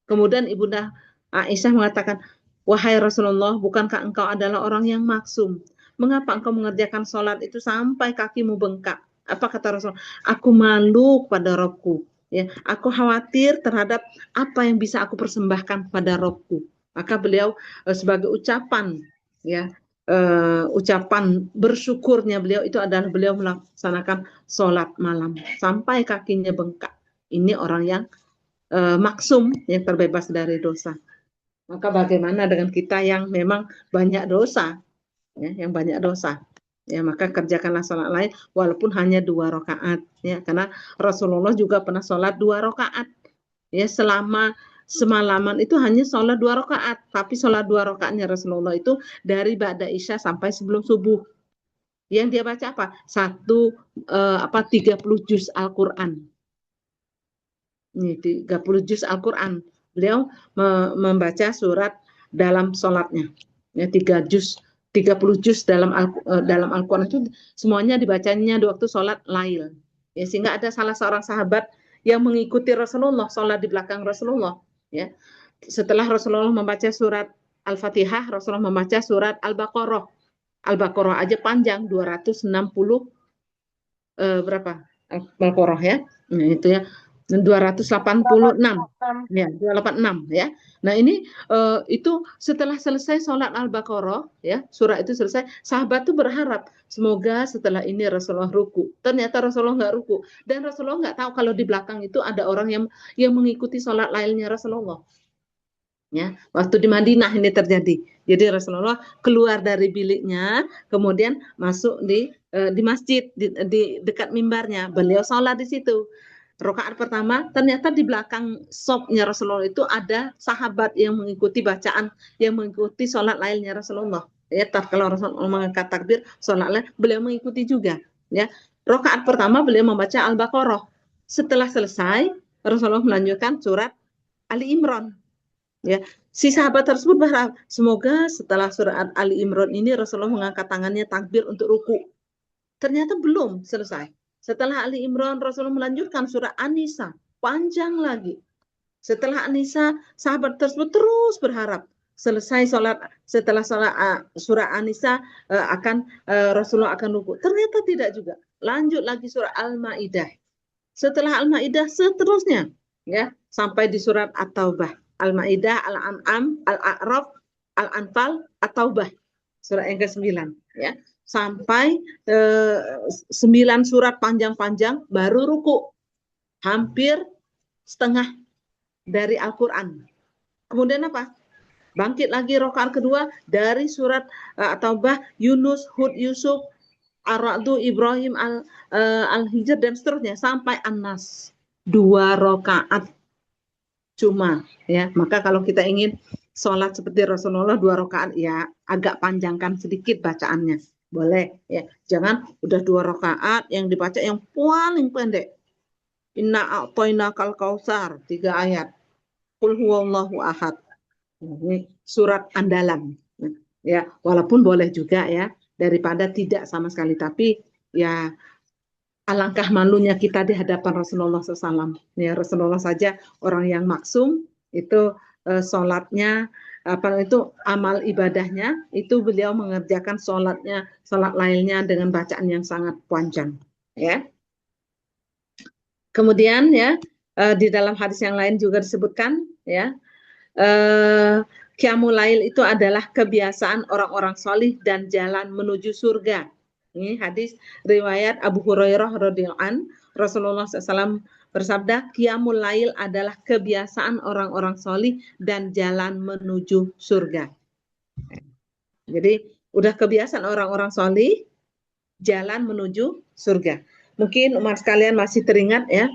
Kemudian Ibunda Aisyah mengatakan, wahai Rasulullah, bukankah engkau adalah orang yang maksum? Mengapa engkau mengerjakan sholat itu sampai kakimu bengkak? Apa kata Rasulullah? Aku malu pada Robku. Ya, aku khawatir terhadap apa yang bisa aku persembahkan pada Robku. Maka beliau sebagai ucapan, ya, ucapan bersyukurnya beliau itu adalah beliau melaksanakan sholat malam sampai kakinya bengkak. Ini orang yang maksum, yang terbebas dari dosa. Maka bagaimana dengan kita yang memang banyak dosa, ya, yang banyak dosa, ya, maka kerjakanlah sholat lain walaupun hanya 2 rakaat, ya, karena Rasulullah juga pernah sholat 2 rakaat, ya, selama semalaman itu hanya sholat 2 rakaat, tapi sholat 2 rakaatnya Rasulullah itu dari ba'da isya sampai sebelum subuh. Yang dia baca apa? 30 juz Al-Quran. Ini 30 juz Al-Quran. Beliau membaca surat dalam sholatnya. Ya, 30 juz dalam Al-Quran itu semuanya dibacanya di waktu sholat lail. Ya, sehingga ada salah seorang sahabat yang mengikuti Rasulullah, sholat di belakang Rasulullah. Ya. Setelah Rasulullah membaca surat Al-Fatihah, Rasulullah membaca surat Al-Baqarah. Al-Baqarah aja panjang, 260 berapa? Al-Baqarah ya. Nah, itu ya. 286 ya, 286 ya. Nah, ini itu setelah selesai sholat Al-Baqarah ya, surah itu selesai, sahabat tuh berharap semoga setelah ini Rasulullah ruku. Ternyata Rasulullah nggak ruku, dan Rasulullah nggak tahu kalau di belakang itu ada orang yang mengikuti sholat lailnya Rasulullah. Ya, waktu di Madinah ini terjadi. Jadi Rasulullah keluar dari biliknya, kemudian masuk di masjid di dekat mimbarnya. Beliau sholat di situ. Rakaat pertama, ternyata di belakang sopnya Rasulullah itu ada sahabat yang mengikuti bacaan, yang mengikuti sholat lailnya Rasulullah. Ya, kalau Rasulullah mengangkat takbir, sholat lail, beliau mengikuti juga. Ya, rakaat pertama beliau membaca Al-Baqarah. Setelah selesai, Rasulullah melanjutkan surat Ali Imran. Ya, si sahabat tersebut berharap semoga setelah surat Ali Imran ini Rasulullah mengangkat tangannya takbir untuk ruku. Ternyata belum selesai. Setelah Ali Imran, Rasulullah melanjutkan surah An-Nisa, panjang lagi. Setelah An-Nisa, sahabat tersebut terus berharap selesai setelah surah An-Nisa Rasulullah akan ruku. Ternyata tidak juga. Lanjut lagi surah Al-Maidah. Setelah Al-Maidah seterusnya, ya, sampai di surat At-Taubah, Al-Maidah, Al-An'am, Al-A'raf, Al-Anfal, At-Taubah. Surah yang ke-9, ya. Sampai 9 surat panjang-panjang baru ruku, hampir setengah dari Al-Quran. Kemudian apa? Bangkit lagi rakaat kedua dari surat At-Taubah, Yunus, Hud, Yusuf, Ar-Ra'du, Ibrahim, Al-Hijr, dan seterusnya sampai An-Nas. 2 rakaat cuma, ya. Maka kalau kita ingin sholat seperti Rasulullah 2 rakaat, ya agak panjangkan sedikit bacaannya. Boleh, ya. Jangan udah 2 rakaat yang dibaca yang paling pendek. Inna a'toinakal kausar, 3 ayat. Qul huwallahu ahad. Ini surat andalan. Ya, walaupun boleh juga ya, daripada tidak sama sekali, tapi ya alangkah malunya kita di hadapan Rasulullah SAW. Ya, Rasulullah saja orang yang maksum, itu sholatnya, amal ibadahnya itu beliau mengerjakan sholat lailnya dengan bacaan yang sangat panjang, ya. Kemudian ya di dalam hadis yang lain juga disebutkan ya, Qiyamul Lail itu adalah kebiasaan orang-orang solih dan jalan menuju surga. Ini hadis riwayat Abu Hurairah radhiyallahu an, Rasulullah SAW bersabda, Qiyamul Lail adalah kebiasaan orang-orang solih dan jalan menuju surga. Jadi udah kebiasaan orang-orang solih jalan menuju surga. Mungkin umat sekalian masih teringat ya,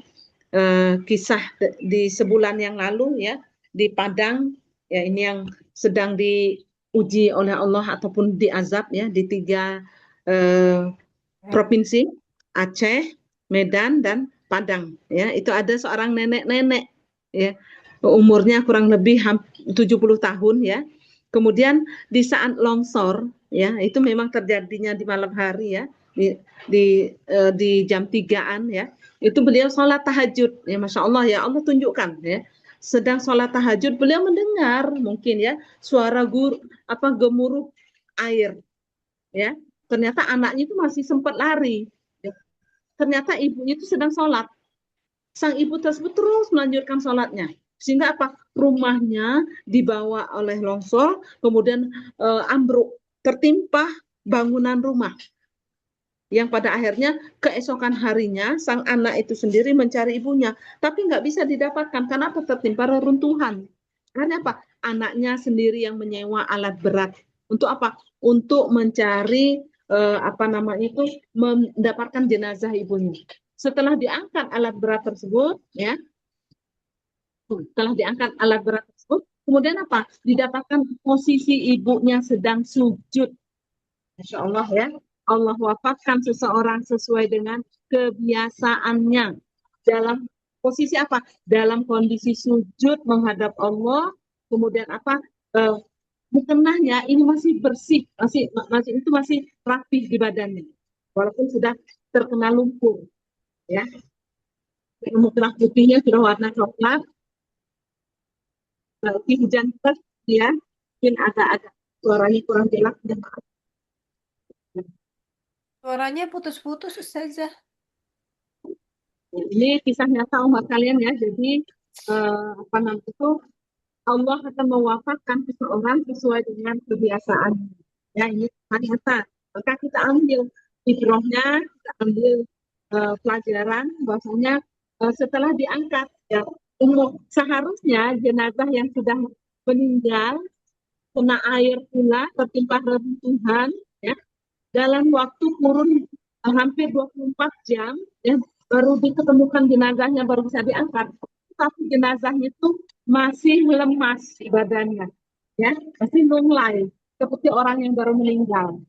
kisah di sebulan yang lalu ya di Padang ya, ini yang sedang diuji oleh Allah ataupun diazab ya di 3 provinsi, Aceh, Medan dan Padang ya. Itu ada seorang nenek-nenek ya, umurnya kurang lebih 70 tahun ya. Kemudian di saat longsor ya, itu memang terjadinya di malam hari ya, di jam 3-an ya, itu beliau sholat tahajud ya, Masya Allah ya, Allah tunjukkan ya, sedang sholat tahajud beliau mendengar mungkin ya suara gemuruh air ya, ternyata anaknya itu masih sempat lari ya. Ternyata ibunya itu sedang sholat, sang ibu tersebut terus melanjutkan sholatnya sehingga apa, rumahnya dibawa oleh longsor, kemudian ambruk, tertimpa bangunan rumah. Yang pada akhirnya keesokan harinya sang anak itu sendiri mencari ibunya, tapi nggak bisa didapatkan karena apa, tertimpa reruntuhan. Karena apa? Anaknya sendiri yang menyewa alat berat untuk apa? Untuk mencari mendapatkan jenazah ibunya. Setelah diangkat alat berat tersebut, ya, kemudian apa? Didapatkan posisi ibunya sedang sujud. Masya Allah ya. Allah wafatkan seseorang sesuai dengan kebiasaannya. Dalam posisi apa? Dalam kondisi sujud menghadap Allah. Kemudian apa? Mukenahnya ini masih bersih, masih rapi di badannya, walaupun sudah terkena lumpur. Ya, mukenah putihnya sudah warna coklat. Berarti hujan terus ya. Mungkin agak-agak suaranya kurang jelas.
Suaranya putus-putus, Ustazah.
Ini kisah nyata umat kalian ya. Jadi Allah akan mewafatkan seseorang sesuai dengan kebiasaan. Ya, ini kisah nyata. Maka kita ambil ibrahnya, kita ambil pelajaran bahwasanya setelah diangkat ya, seharusnya jenazah yang sudah meninggal kena air pula, tertimpa reruntuhan ya, dalam waktu kurun hampir 24 jam ya, baru diketemukan jenazahnya, baru bisa diangkat. Tapi jenazahnya itu masih lemas badannya, ya, masih lunglai seperti orang yang baru meninggal.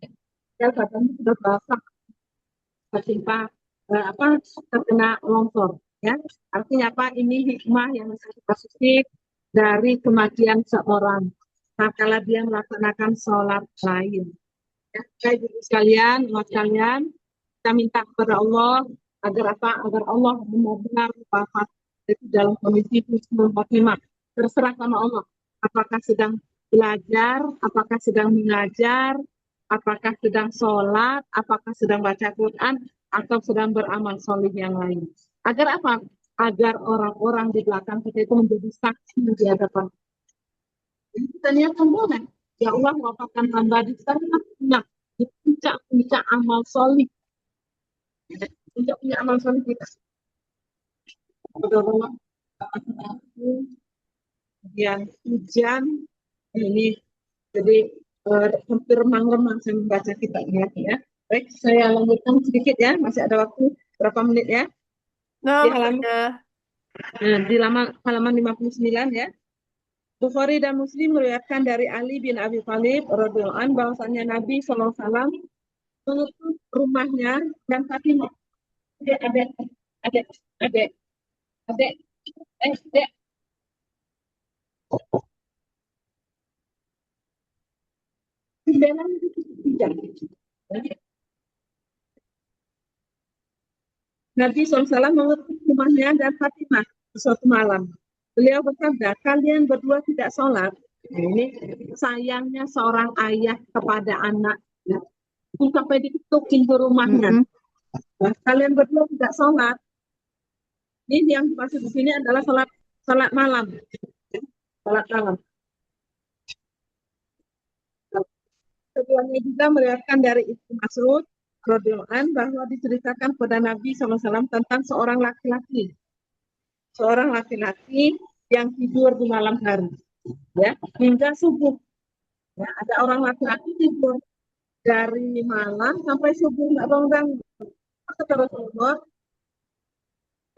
Ya, badannya sudah basah, tertimpa terkena longsor. Ya, artinya apa? Ini hikmah yang bisa kita petik dari kematian seorang. Tatkala dia melaksanakan sholat lain. Ya, baik ibu sekalian, umat sekalian, kita minta kepada Allah agar apa? Agar Allah benar-benar wafat itu dalam kondisi husnul khotimah. Terserah sama Allah. Apakah sedang belajar, apakah sedang mengajar, apakah sedang sholat, apakah sedang baca Quran, atau sedang beramal solih yang lain. Agar apa? Agar orang-orang di belakang kita itu menjadi saksi di hadapan. Jadi kita niatkan boleh. Ya Allah, wafatkan hamba di sana, di puncak-puncak amal solih. Puncak-puncak amal solih kita. Kemudian hujan, ini jadi hampir remang-remang saya membaca kitabnya ya. Baik, saya lanjutkan sedikit ya, masih ada waktu berapa menit ya. Di halaman 59 ya. Bukhari dan Muslim meriwayatkan dari Ali bin Abi Thalib radhiyallahu anhu bahwasanya Nabi SAW menutup rumahnya dan Fatimah. Adek. Nabi SAW menutup rumahnya dan Fatimah suatu malam. Beliau bersabda, kalian berdua tidak sholat. Ini sayangnya seorang ayah kepada anaknya. Sampai diketuk pintu rumahnya. Kalian berdua tidak sholat. Ini yang dimaksud di sini adalah salat malam. Salat malam. Keduanya juga meriwayatkan dari Ibnu Mas'ud radhiyallahu anhu bahwa diceritakan kepada Nabi SAW tentang seorang laki-laki yang tidur di malam hari, ya, hingga subuh. Ya, ada orang laki-laki tidur dari malam sampai subuh nggak bangun. Kata Rasulullah,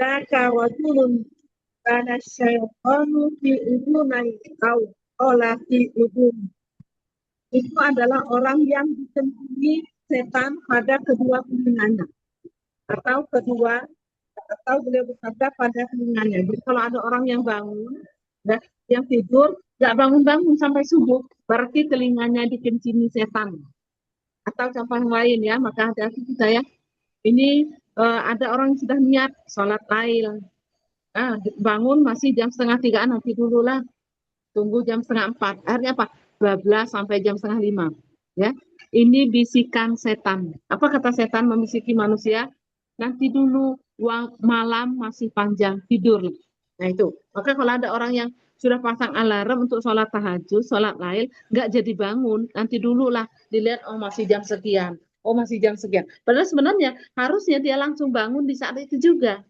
"Daka wajulun kana syaitanu fi udunai au ola fi udun." Itu adalah orang yang dicemplungi setan pada kedua telinganya atau beliau bersabda pada telinganya. Jadi kalau ada orang yang bangun, ya, yang tidur nggak bangun-bangun sampai subuh, berarti telinganya dikencingi setan atau contoh yang lain, ya. Maka hati-hati kita, ya. Ini ada orang yang sudah niat sholat lail, bangun masih jam 2:30, nanti dulu lah, tunggu jam 3:30. Akhirnya apa? 12 sampai jam 4:30. Ya, ini bisikan setan. Apa kata setan membisiki manusia? Nanti dulu, malam masih panjang, tidur. Nah itu. Maka kalau ada orang yang sudah pasang alarm untuk sholat tahajud, sholat lail, nggak jadi bangun, nanti dulu lah, dilihat, oh masih jam sekian. Oh masih jam sekian. Padahal sebenarnya harusnya dia langsung bangun di saat itu juga.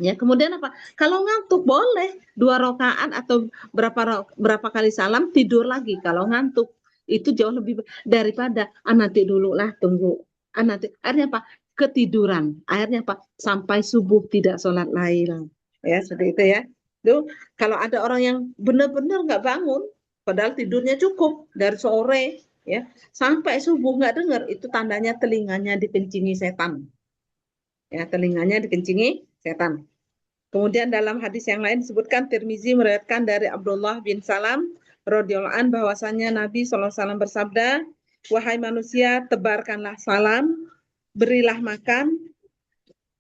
Ya, kemudian apa? Kalau ngantuk boleh 2 rakaat atau berapa kali salam tidur lagi. Kalau ngantuk itu jauh lebih daripada nanti dulu lah, tunggu. Nanti akhirnya apa? Ketiduran. Akhirnya apa? Sampai subuh tidak sholat lail. Ya, seperti itu, ya. Tuh, kalau ada orang yang benar-benar nggak bangun, padahal tidurnya cukup dari sore, ya, sampai subuh nggak dengar, itu tandanya telinganya dikencingi setan. Ya, telinganya dikencingi setan. Kemudian dalam hadis yang lain disebutkan, Tirmizi meriwayatkan dari Abdullah bin Salam radhiyallahu an bahwasanya Nabi SAW bersabda, "Wahai manusia, tebarkanlah salam, berilah makan,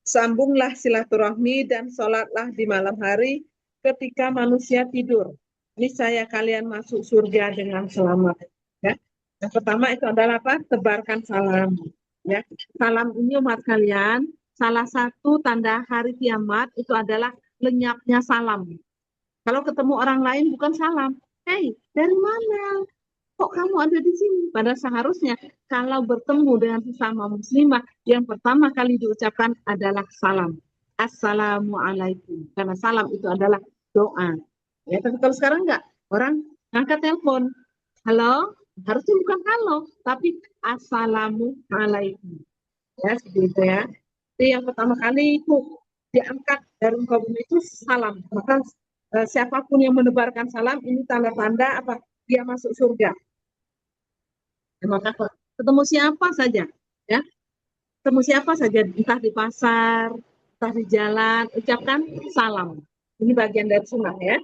sambunglah silaturahmi, dan sholatlah di malam hari ketika manusia tidur. Niscaya kalian masuk surga dengan selamat." Ya. Yang pertama itu adalah apa? Tebarkan salam. Ya. Salam ini, umat kalian, salah satu tanda hari kiamat itu adalah lenyapnya salam. Kalau ketemu orang lain bukan salam. Hei, dari mana? Kok kamu ada di sini? Padahal seharusnya kalau bertemu dengan sesama muslimah, yang pertama kali diucapkan adalah salam. Assalamualaikum. Karena salam itu adalah doa. Ya, tapi kalau sekarang enggak, orang ngangkat telepon. Halo? Harusnya bukan halo, tapi assalamualaikum. Ya, seperti itu, ya. Jadi yang pertama kali itu diangkat dari muka bumi itu salam. Maka siapapun yang menebarkan salam, ini tanda-tanda apa? Dia masuk surga. Ya, maka ketemu siapa saja, ya, ketemu siapa saja, entah di pasar, entah di jalan, ucapkan salam. Ini bagian dari sunnah, ya.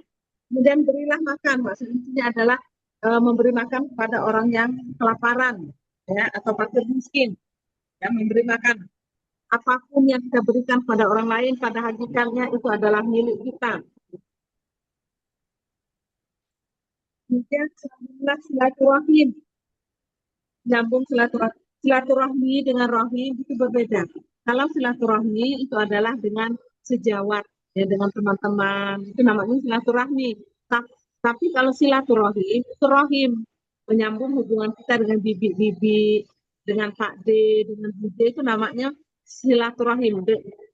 Kemudian berilah makan, maksudnya adalah memberi makan kepada orang yang kelaparan, ya, atau fakir miskin, ya, memberi makan. Apapun yang kita berikan pada orang lain, pada hakikatnya itu adalah milik kita. Kemudian sambunglah silaturahim. Nyambung silaturahmi dengan rahim itu berbeda. Kalau silaturahmi itu adalah dengan sejawat, ya, dengan teman-teman, itu namanya silaturahmi. Tapi kalau silaturahim itu rahim, menyambung hubungan kita dengan bibi-bibi, dengan Pak D, dengan Bu D, itu namanya silaturahim,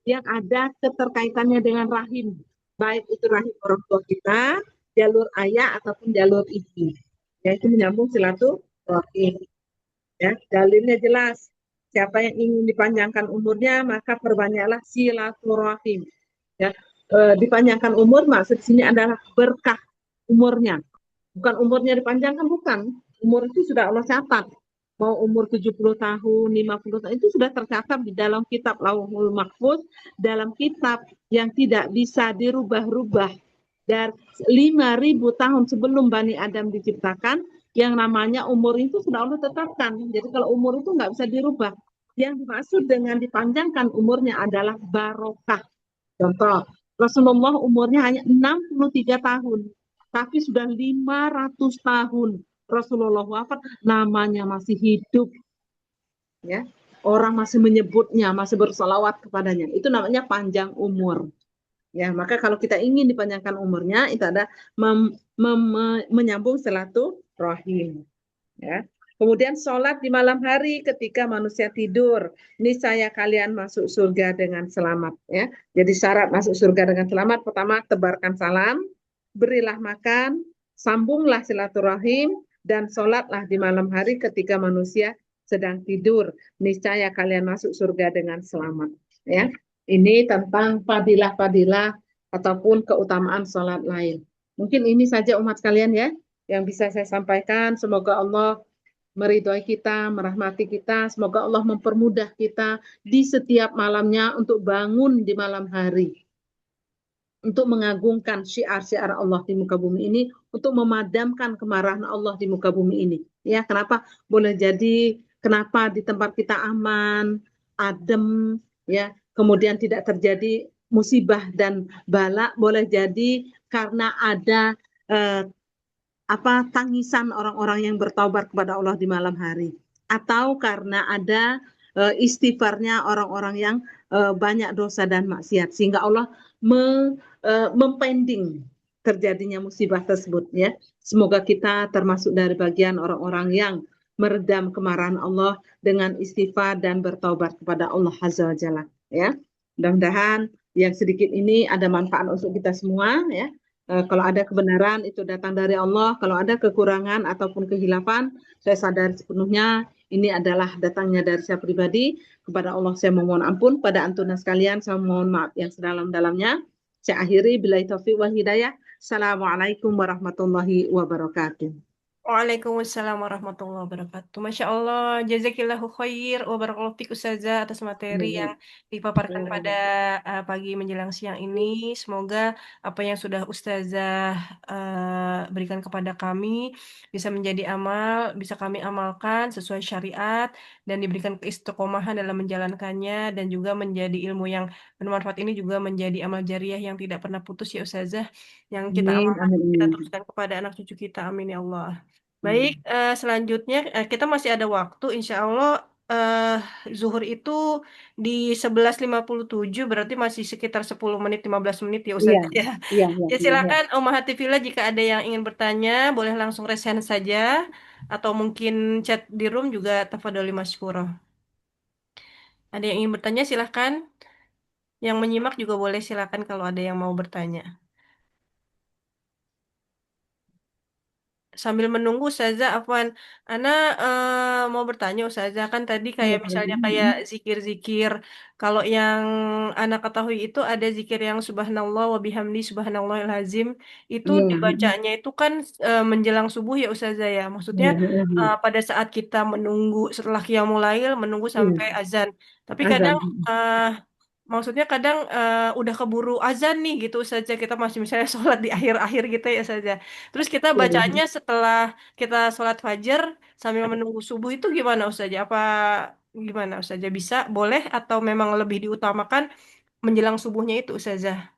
yang ada keterkaitannya dengan rahim, baik itu rahim orang tua kita, jalur ayah ataupun jalur ibu, yaitu menyambung silaturahim. Ya, dalilnya jelas. Siapa yang ingin dipanjangkan umurnya, maka perbanyaklah silaturahim. Ya, dipanjangkan umur maksud sini adalah berkah umurnya. Bukan umurnya dipanjangkan, bukan. Umur itu sudah Allah catat. Mau umur 70 tahun, 50 tahun, itu sudah tercatat di dalam kitab Lauhul Mahfuz, dalam kitab yang tidak bisa dirubah-rubah. Dari 5.000 tahun sebelum Bani Adam diciptakan, yang namanya umur itu sudah Allah tetapkan. Jadi kalau umur itu nggak bisa dirubah. Yang dimaksud dengan dipanjangkan umurnya adalah barokah. Contoh, Rasulullah umurnya hanya 63 tahun. Tapi sudah 500 tahun Rasulullah wafat, namanya masih hidup. Ya, orang masih menyebutnya, masih bersolawat kepadanya. Itu namanya panjang umur. Ya, maka kalau kita ingin dipanjangkan umurnya, itu ada menyambung silaturahim. Ya. Kemudian sholat di malam hari ketika manusia tidur. Niscaya kalian masuk surga dengan selamat. Ya. Jadi syarat masuk surga dengan selamat, pertama tebarkan salam, berilah makan, sambunglah silaturahim, dan sholatlah di malam hari ketika manusia sedang tidur. Niscaya kalian masuk surga dengan selamat. Ya. Ini tentang fadilah-fadilah ataupun keutamaan sholat lain. Mungkin ini saja umat sekalian ya, yang bisa saya sampaikan. Semoga Allah meridhoi kita, merahmati kita. Semoga Allah mempermudah kita di setiap malamnya untuk bangun di malam hari. Untuk mengagungkan syiar-syiar Allah di muka bumi ini, untuk memadamkan kemarahan Allah di muka bumi ini. Ya, kenapa? Boleh jadi kenapa di tempat kita aman, adem, ya, kemudian tidak terjadi musibah dan bala, boleh jadi karena ada tangisan orang-orang yang bertaubat kepada Allah di malam hari, atau karena ada istighfarnya orang-orang yang banyak dosa dan maksiat, sehingga Allah mempending terjadinya musibah tersebut. Ya, semoga kita termasuk dari bagian orang-orang yang meredam kemarahan Allah dengan istighfar dan bertaubat kepada Allah Azza wa Jalla. Ya, mudah-mudahan yang sedikit ini ada manfaat untuk kita semua. Ya, kalau ada kebenaran itu datang dari Allah, kalau ada kekurangan ataupun kehilafan, saya sadar sepenuhnya ini adalah datangnya dari saya pribadi. Kepada Allah saya memohon ampun, pada antum sekalian saya mohon maaf yang sedalam-dalamnya. Saya akhiri, billahi taufiq wal hidayah. Assalamualaikum warahmatullahi wabarakatuh.
Waalaikumsalam warahmatullahi wabarakatuh. Masya Allah, jazakillahu khair wa barakallahu fiik Ustazah atas materi yang dipaparkan pada pagi menjelang siang ini. Semoga apa yang sudah Ustazah berikan kepada kami bisa menjadi amal, bisa kami amalkan sesuai syariat dan diberikan keistiqomahan dalam menjalankannya, dan juga menjadi ilmu yang bermanfaat ini juga menjadi amal jariah yang tidak pernah putus ya Ustazah, yang kita
Amin,
amalkan,
amin,
kita
amin.
teruskan kepada anak cucu kita. Amin ya Allah. Baik, selanjutnya kita masih ada waktu, insya Allah zuhur itu di 11.57, berarti masih sekitar 10 menit, 15 menit ya Ustaz
Iya,
ya.
iya, iya,
Ya
iya.
silakan Ummahati Fillah, jika ada yang ingin bertanya, boleh langsung resen saja, atau mungkin chat di room juga tafadholi masykurah. Ada yang ingin bertanya silahkan, yang menyimak juga boleh silakan kalau ada yang mau bertanya. Sambil menunggu Ustazah, Afwan, Ana mau bertanya Ustazah, kan tadi
Iya,
kayak misalnya kayak zikir-zikir, kalau yang Ana ketahui itu ada zikir yang subhanallah wa bihamdi subhanallahil azim, itu
iya,
dibacanya itu kan menjelang subuh ya Ustazah ya, maksudnya
iya, iya, iya.
pada saat kita menunggu setelah qiyamul lail, menunggu sampai azan, tapi kadang
Azan.
maksudnya kadang udah keburu azan nih gitu saja, kita masih misalnya sholat di akhir-akhir gitu ya saja. Terus kita
Iya.
bacanya setelah kita sholat fajar sambil menunggu subuh, itu gimana Ustazah? Apa gimana Ustazah? Bisa, boleh, atau memang lebih diutamakan menjelang subuhnya itu Ustazah?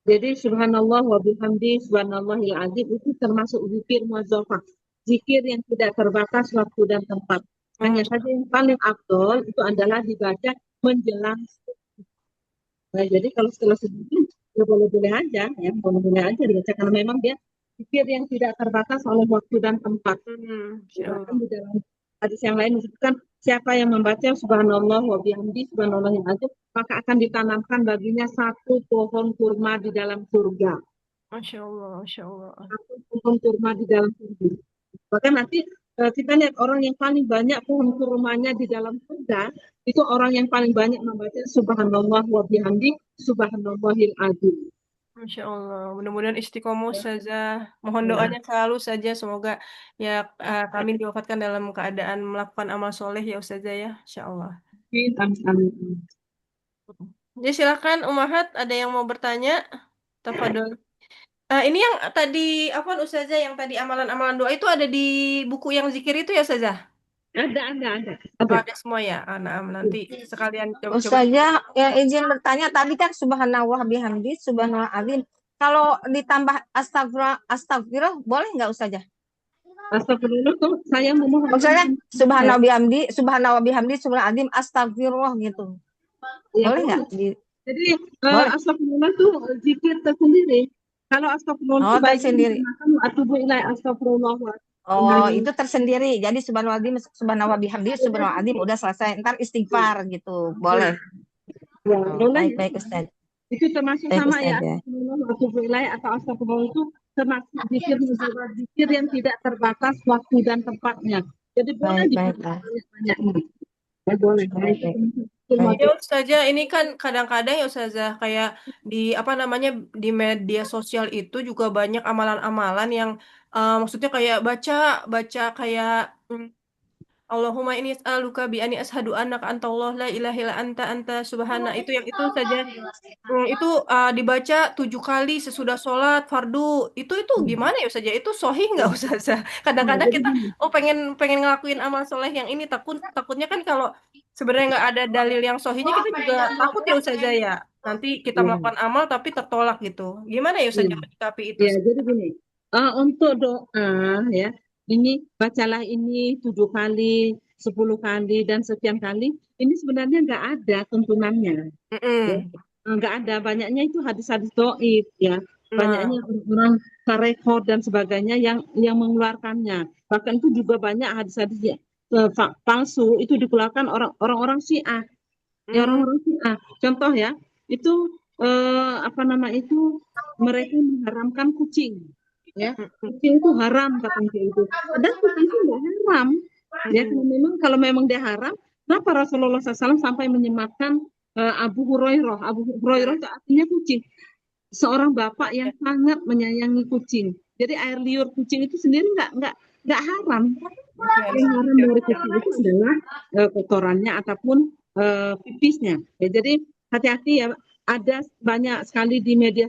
Jadi subhanallah wa bihamdi subhanallahil azim itu termasuk zikir muazzafah. Zikir yang tidak terbatas waktu dan tempat.
Hmm.
Hanya saja yang paling afdol itu adalah dibaca menjelang. Nah, jadi kalau setelah subuh itu ya boleh-boleh aja, ya boleh-boleh aja dibaca karena memang dia zikir yang tidak terbatas oleh waktu dan tempat.
Insya
Bahkan
Allah.
di dalam hadis yang lain disebutkan siapa yang membaca subhanallah wa bihamdi subhanallahil azim maka akan ditanamkan baginya satu pohon kurma di dalam surga.
Masya Allah, Masya Allah.
Satu pohon kurma di dalam surga. Bahkan nanti kita lihat orang yang paling banyak pohon kurmanya di dalam surga itu orang yang paling banyak membaca subhanallah wa bihamdi subhanallahil azim.
Masya Allah, mudah-mudahan istiqomah Ustazah. Mohon
Ya,
doanya selalu saja, semoga ya kami diwafatkan dalam keadaan melakukan amal soleh ya Ustazah ya, Insya Allah.
amin, amin, amin.
Jadi silakan Umahat, ada yang mau bertanya? Tafadhol. Ini yang tadi apa Ustazah, yang tadi amalan-amalan doa itu ada di buku yang zikir itu ya Ustazah?
Ada.
Oh, ada semua ya. Nah, nanti sekalian coba-coba.
Ustazah, yang izin bertanya tadi kan subhanallah bihamdi subhanallah azim. Kalau ditambah astagfirullah, astagfirullah boleh nggak Ustazah?
Astagfirullah, saya memohon
Maksudnya
ampun.
subhanallah bihamdi subhanallah bihamdi subhanallah azim astagfirullah gitu.
Ya,
Boleh nggak?
Jadi
Boleh.
astagfirullah itu zikir tersendiri. Kalau astagfirullah itu
Oh,
baiknya
tersendiri.
menggunakan atubu ilaih astagfirullah.
Oh, itu tersendiri. Jadi subhanallah subhanallah bihamdi subhanallah udah selesai. Ntar istighfar gitu. Boleh.
Ya,
Oh,
boleh.
baik Ustaz.
Itu termasuk
Baik
sama
Ustaz
ya.
ya.
Astagfirullah, atubu ilaih atau astagfirullah itu termasuk zikir yang tidak terbatas waktu dan tempatnya. Jadi boleh
Baik, baik,
dibaca
baik.
banyak-banyak. Ya, boleh.
Baik, baik.
Ya Ustazah, ini kan kadang-kadang ya Ustazah kayak di apa namanya di media sosial itu juga banyak amalan-amalan yang maksudnya kayak baca baca kayak Allahumma ini as'aluka bi ani ashadu annaka antallah la ilaha illa anta subhana itu saja. Itu dibaca 7 kali sesudah sholat fardu. Itu gimana ya Ustazah? Itu sahih nggak Ustazah? Kadang-kadang kita pengen pengen ngelakuin amal soleh yang ini takutnya kan kalau sebenarnya nggak ada dalil yang sahihnya kita juga takut ya Ustazah ya. Nanti kita melakukan amal tapi tertolak gitu. Gimana ya Ustazah menyikapi itu?
Ya, jadi gini, untuk doa ya, ini bacalah ini 7 kali, 10 kali dan sekian kali. Ini sebenarnya nggak ada tuntunannya. Ya. Nggak ada, banyaknya itu hadis-hadis doib ya, banyaknya orang tarekat dan sebagainya yang mengeluarkannya. Bahkan itu juga banyak hadis-hadis palsu itu dikeluarkan orang-orang Syiah. Ya, orang-orang Syiah. Contoh ya, itu apa nama itu mereka mengharamkan kucing. Ya, kucing itu haram katanya itu. Padahal kucing itu nggak haram. Ya, kalau memang dia haram, kenapa Rasulullah SAW sampai menyematkan Abu Hurairah? Abu Hurairah itu artinya kucing. Seorang bapak yang sangat menyayangi kucing. Jadi air liur kucing itu sendiri nggak haram. Yang haram dari kucing itu adalah kotorannya ataupun pipisnya. Ya, jadi hati-hati ya. Ada banyak sekali di media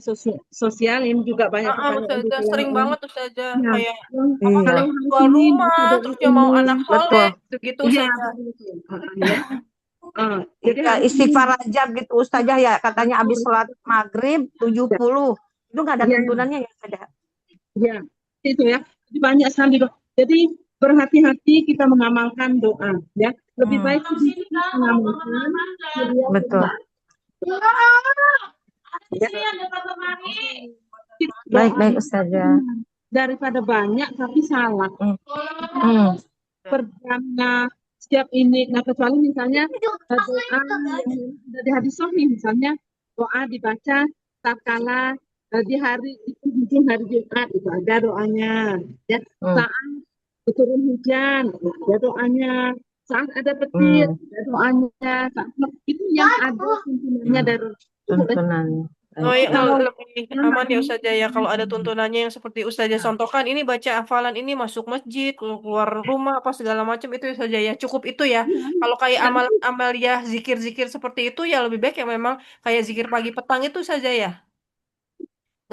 sosial ini juga banyak pertanyaan
Ustazah, sering banget Ustazah
ya,
kayak
kalau
kalau
harus
jual
ini
rumah terusnya mau anak soleh gitu
Iya,
Ustazah.
ya. Jadi
Ya, istighfar aja gitu Ustazah ya. Katanya habis sholat maghrib 70. Itu nggak ada tuntunannya ya Ustazah?
Ya, itu ya. Jadi banyak sekali doa. Jadi berhati-hati kita mengamalkan doa ya. Lebih baik kita mengamalkan
Betul.
Ya.
Baik Ustazah.
Daripada banyak tapi salah. Perjamnya setiap ini, nah kecuali misalnya doa yang ada di hadis sahih, misalnya doa dibaca tatkala di hari itu ujung hari Jumat itu ada doanya, ya saat turun hujan ada doanya, saat ada petir ada doanya, saat itu yang ada tuntunannya dari
tuntunannya.
Oh ya, lebih aman ya Ustazah ya kalau ada tuntunannya yang seperti Ustazah contohkan ini baca hafalan ini masuk masjid keluar rumah apa segala macam itu ya Ustazah ya cukup itu ya. Kalau kayak amal ya zikir-zikir seperti itu ya lebih baik yang memang kayak zikir pagi petang itu saja ya.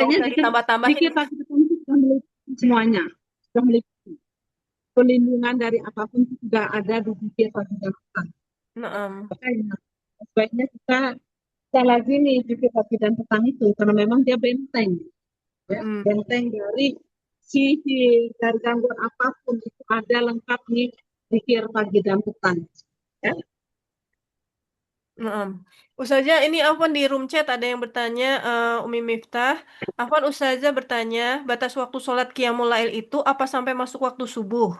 Nggak usah ditambah-tambahin.
Zikir pagi petang itu sudah meliputi semuanya, sudah meliputi perlindungan dari apapun sudah ada di zikir pagi dan petang. Sebaiknya kita lagi nih zikir pagi dan petang itu karena memang dia benteng, ya, benteng dari sihir, dari gangguan apapun itu ada lengkap nih zikir pagi dan petang. Ya.
Ustazah ini Afwan di room chat ada yang bertanya Umi Miftah. Afwan Ustazah bertanya batas waktu sholat qiyamul lail itu apa sampai masuk waktu subuh?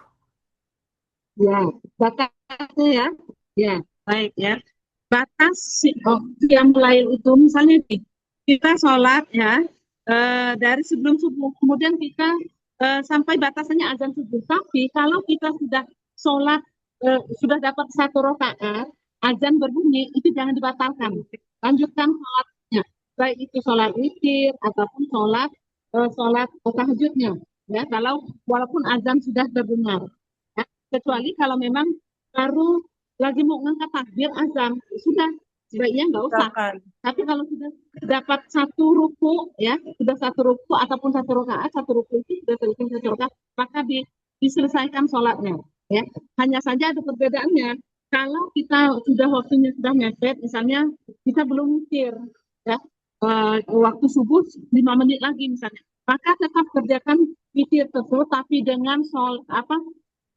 Ya, batasnya ya. Ya, baik ya. Batas qiyamul lail itu misalnya nih, kita sholat ya dari sebelum subuh, kemudian kita sampai batasannya azan subuh. Tapi kalau kita sudah sholat sudah dapat 1 rakaat, azan berbunyi itu jangan dibatalkan. Lanjutkan sholatnya, baik itu sholat witir ataupun sholat tahajudnya. Ya, kalau walaupun azan sudah terdengar, ya, kecuali kalau memang baru lagi mau ngangkat takbir azan, sudah sebaiknya nggak usah. Tapi kalau sudah dapat 1 ruku, ya sudah 1 ruku ataupun 1 rakaat, 1 ruku itu sudah selesai 1 rakaat, maka diselesaikan sholatnya. Ya, hanya saja ada perbedaannya. Kalau kita sudah waktunya sudah mepet, misalnya kita belum witir, ya waktu subuh 5 menit lagi misalnya, maka tetap kerjakan witir tersebut, tapi dengan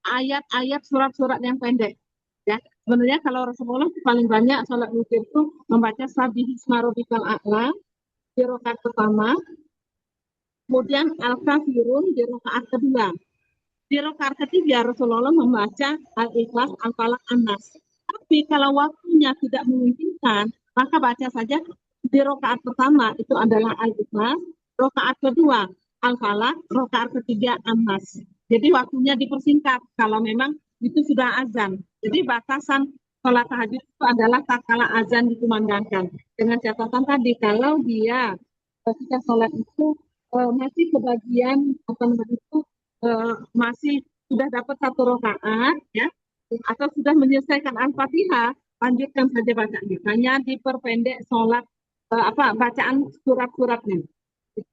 ayat-ayat surat-surat yang pendek. Ya,
Sebenarnya kalau Rasulullah paling banyak sholat witir itu membaca Sabbihisma Rabbikal A'la di rakaat pertama, kemudian Al-Kafirun di rakaat kedua. Di rakaat ketiga Rasulullah membaca Al-Ikhlas, Al-Falaq, An-Nas. Tapi kalau waktunya tidak memungkinkan, maka baca saja di rakaat pertama itu adalah Al-Ikhlas, rakaat kedua Al-Falaq, rakaat ketiga An-Nas. Jadi waktunya dipersingkat kalau memang itu sudah azan. Jadi batasan sholat tahajud itu adalah tak kala azan dikumandangkan. Dengan catatan tadi kalau dia ketika sholat itu masih kebagian apa namanya itu masih sudah dapat satu rakaat ya atau sudah menyelesaikan Al-Fatihah, lanjutkan saja bacaannya. Hanya diperpendek sholat bacaan surat-suratnya.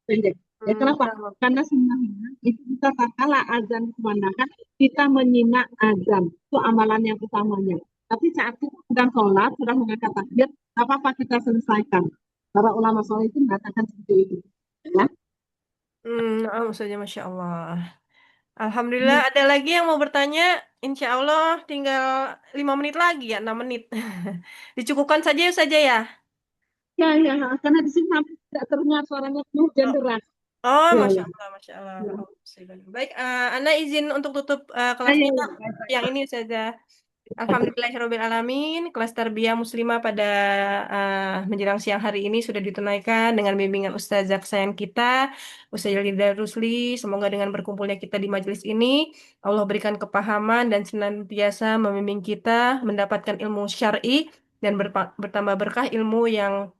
Pendek. Ya kenapa? Karena sebenarnya itu kita tak kala azan dikumandangkan, kita menyimak azan. Itu amalan yang utamanya. Tapi saat kita sedang sholat, sudah mengangkat takbir, apa-apa kita selesaikan. Para ulama sholat itu mengatakan seperti itu. Ya.
Saja, Masya Allah. Alhamdulillah, ada lagi yang mau bertanya? Insya Allah tinggal 5 menit lagi ya, 6 menit. Dicukupkan saja ya.
Ya, karena di sini tidak terdengar suaranya penuh dan deras.
Oh,
Ya,
Masya
ya.
Allah, Masya Allah.
Ya.
Oh, baik, Ana izin untuk tutup kelasnya yang ini saja. Alhamdulillahirrabbilalamin, kelas tarbiyah muslimah pada menjelang siang hari ini sudah ditunaikan dengan bimbingan Ustazah kesayangan kita, Ustazah Lida Rusli. Semoga dengan berkumpulnya kita di majelis ini, Allah berikan kepahaman dan senantiasa membimbing kita mendapatkan ilmu syar'i dan bertambah berkah ilmu yang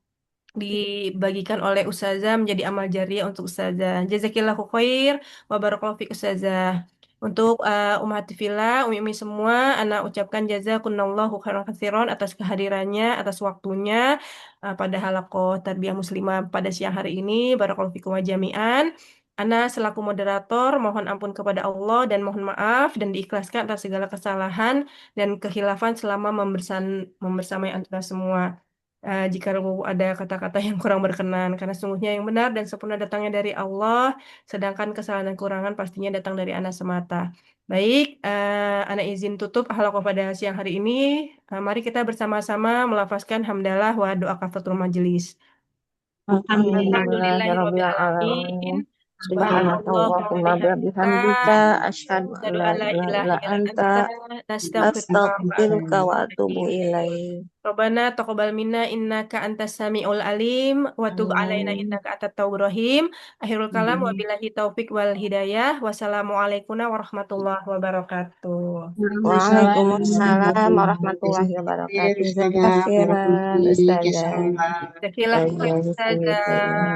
dibagikan oleh Ustazah menjadi amal jariah untuk Ustazah. Jazakillahu khair wa barakallahu fiik Ustazah. Untuk umat fillah, umi semua, anak ucapkan jazakumullahu khairan katsiran atas kehadirannya, atas waktunya pada halaqah tarbiyah muslimah pada siang hari ini. Barakallahu fikum wa jami'an. Ana selaku moderator mohon ampun kepada Allah dan mohon maaf dan diikhlaskan atas segala kesalahan dan kehilafan selama membersamai antara semua. Jika ada kata-kata yang kurang berkenan, karena sungguhnya yang benar dan sempurna datangnya dari Allah, sedangkan kesalahan dan kurangan pastinya datang dari anak semata. Baik, anak izin tutup halaqah pada siang hari ini. Mari kita bersama-sama melafazkan hamdalah wa doa kafatul majelis. Alhamdulillahirrabbilalamin.
Subhanakallahumma bihamdika asyhadu an la ilaha illa anta astaghfiruka wa atubu ilaik.
Rabbana taqabbal minna innaka antas samiul alim wa tub alaina innaka antat tawwabur rahim. Akhirul kalam wa billahi taufik wal hidayah. Wassalamualaikum warahmatullahi wabarakatuh.
Waalaikumsalam warahmatullahi wabarakatuh. Jazakallahu khairan Ustazah.
Jazakallahu khairan Ustazah.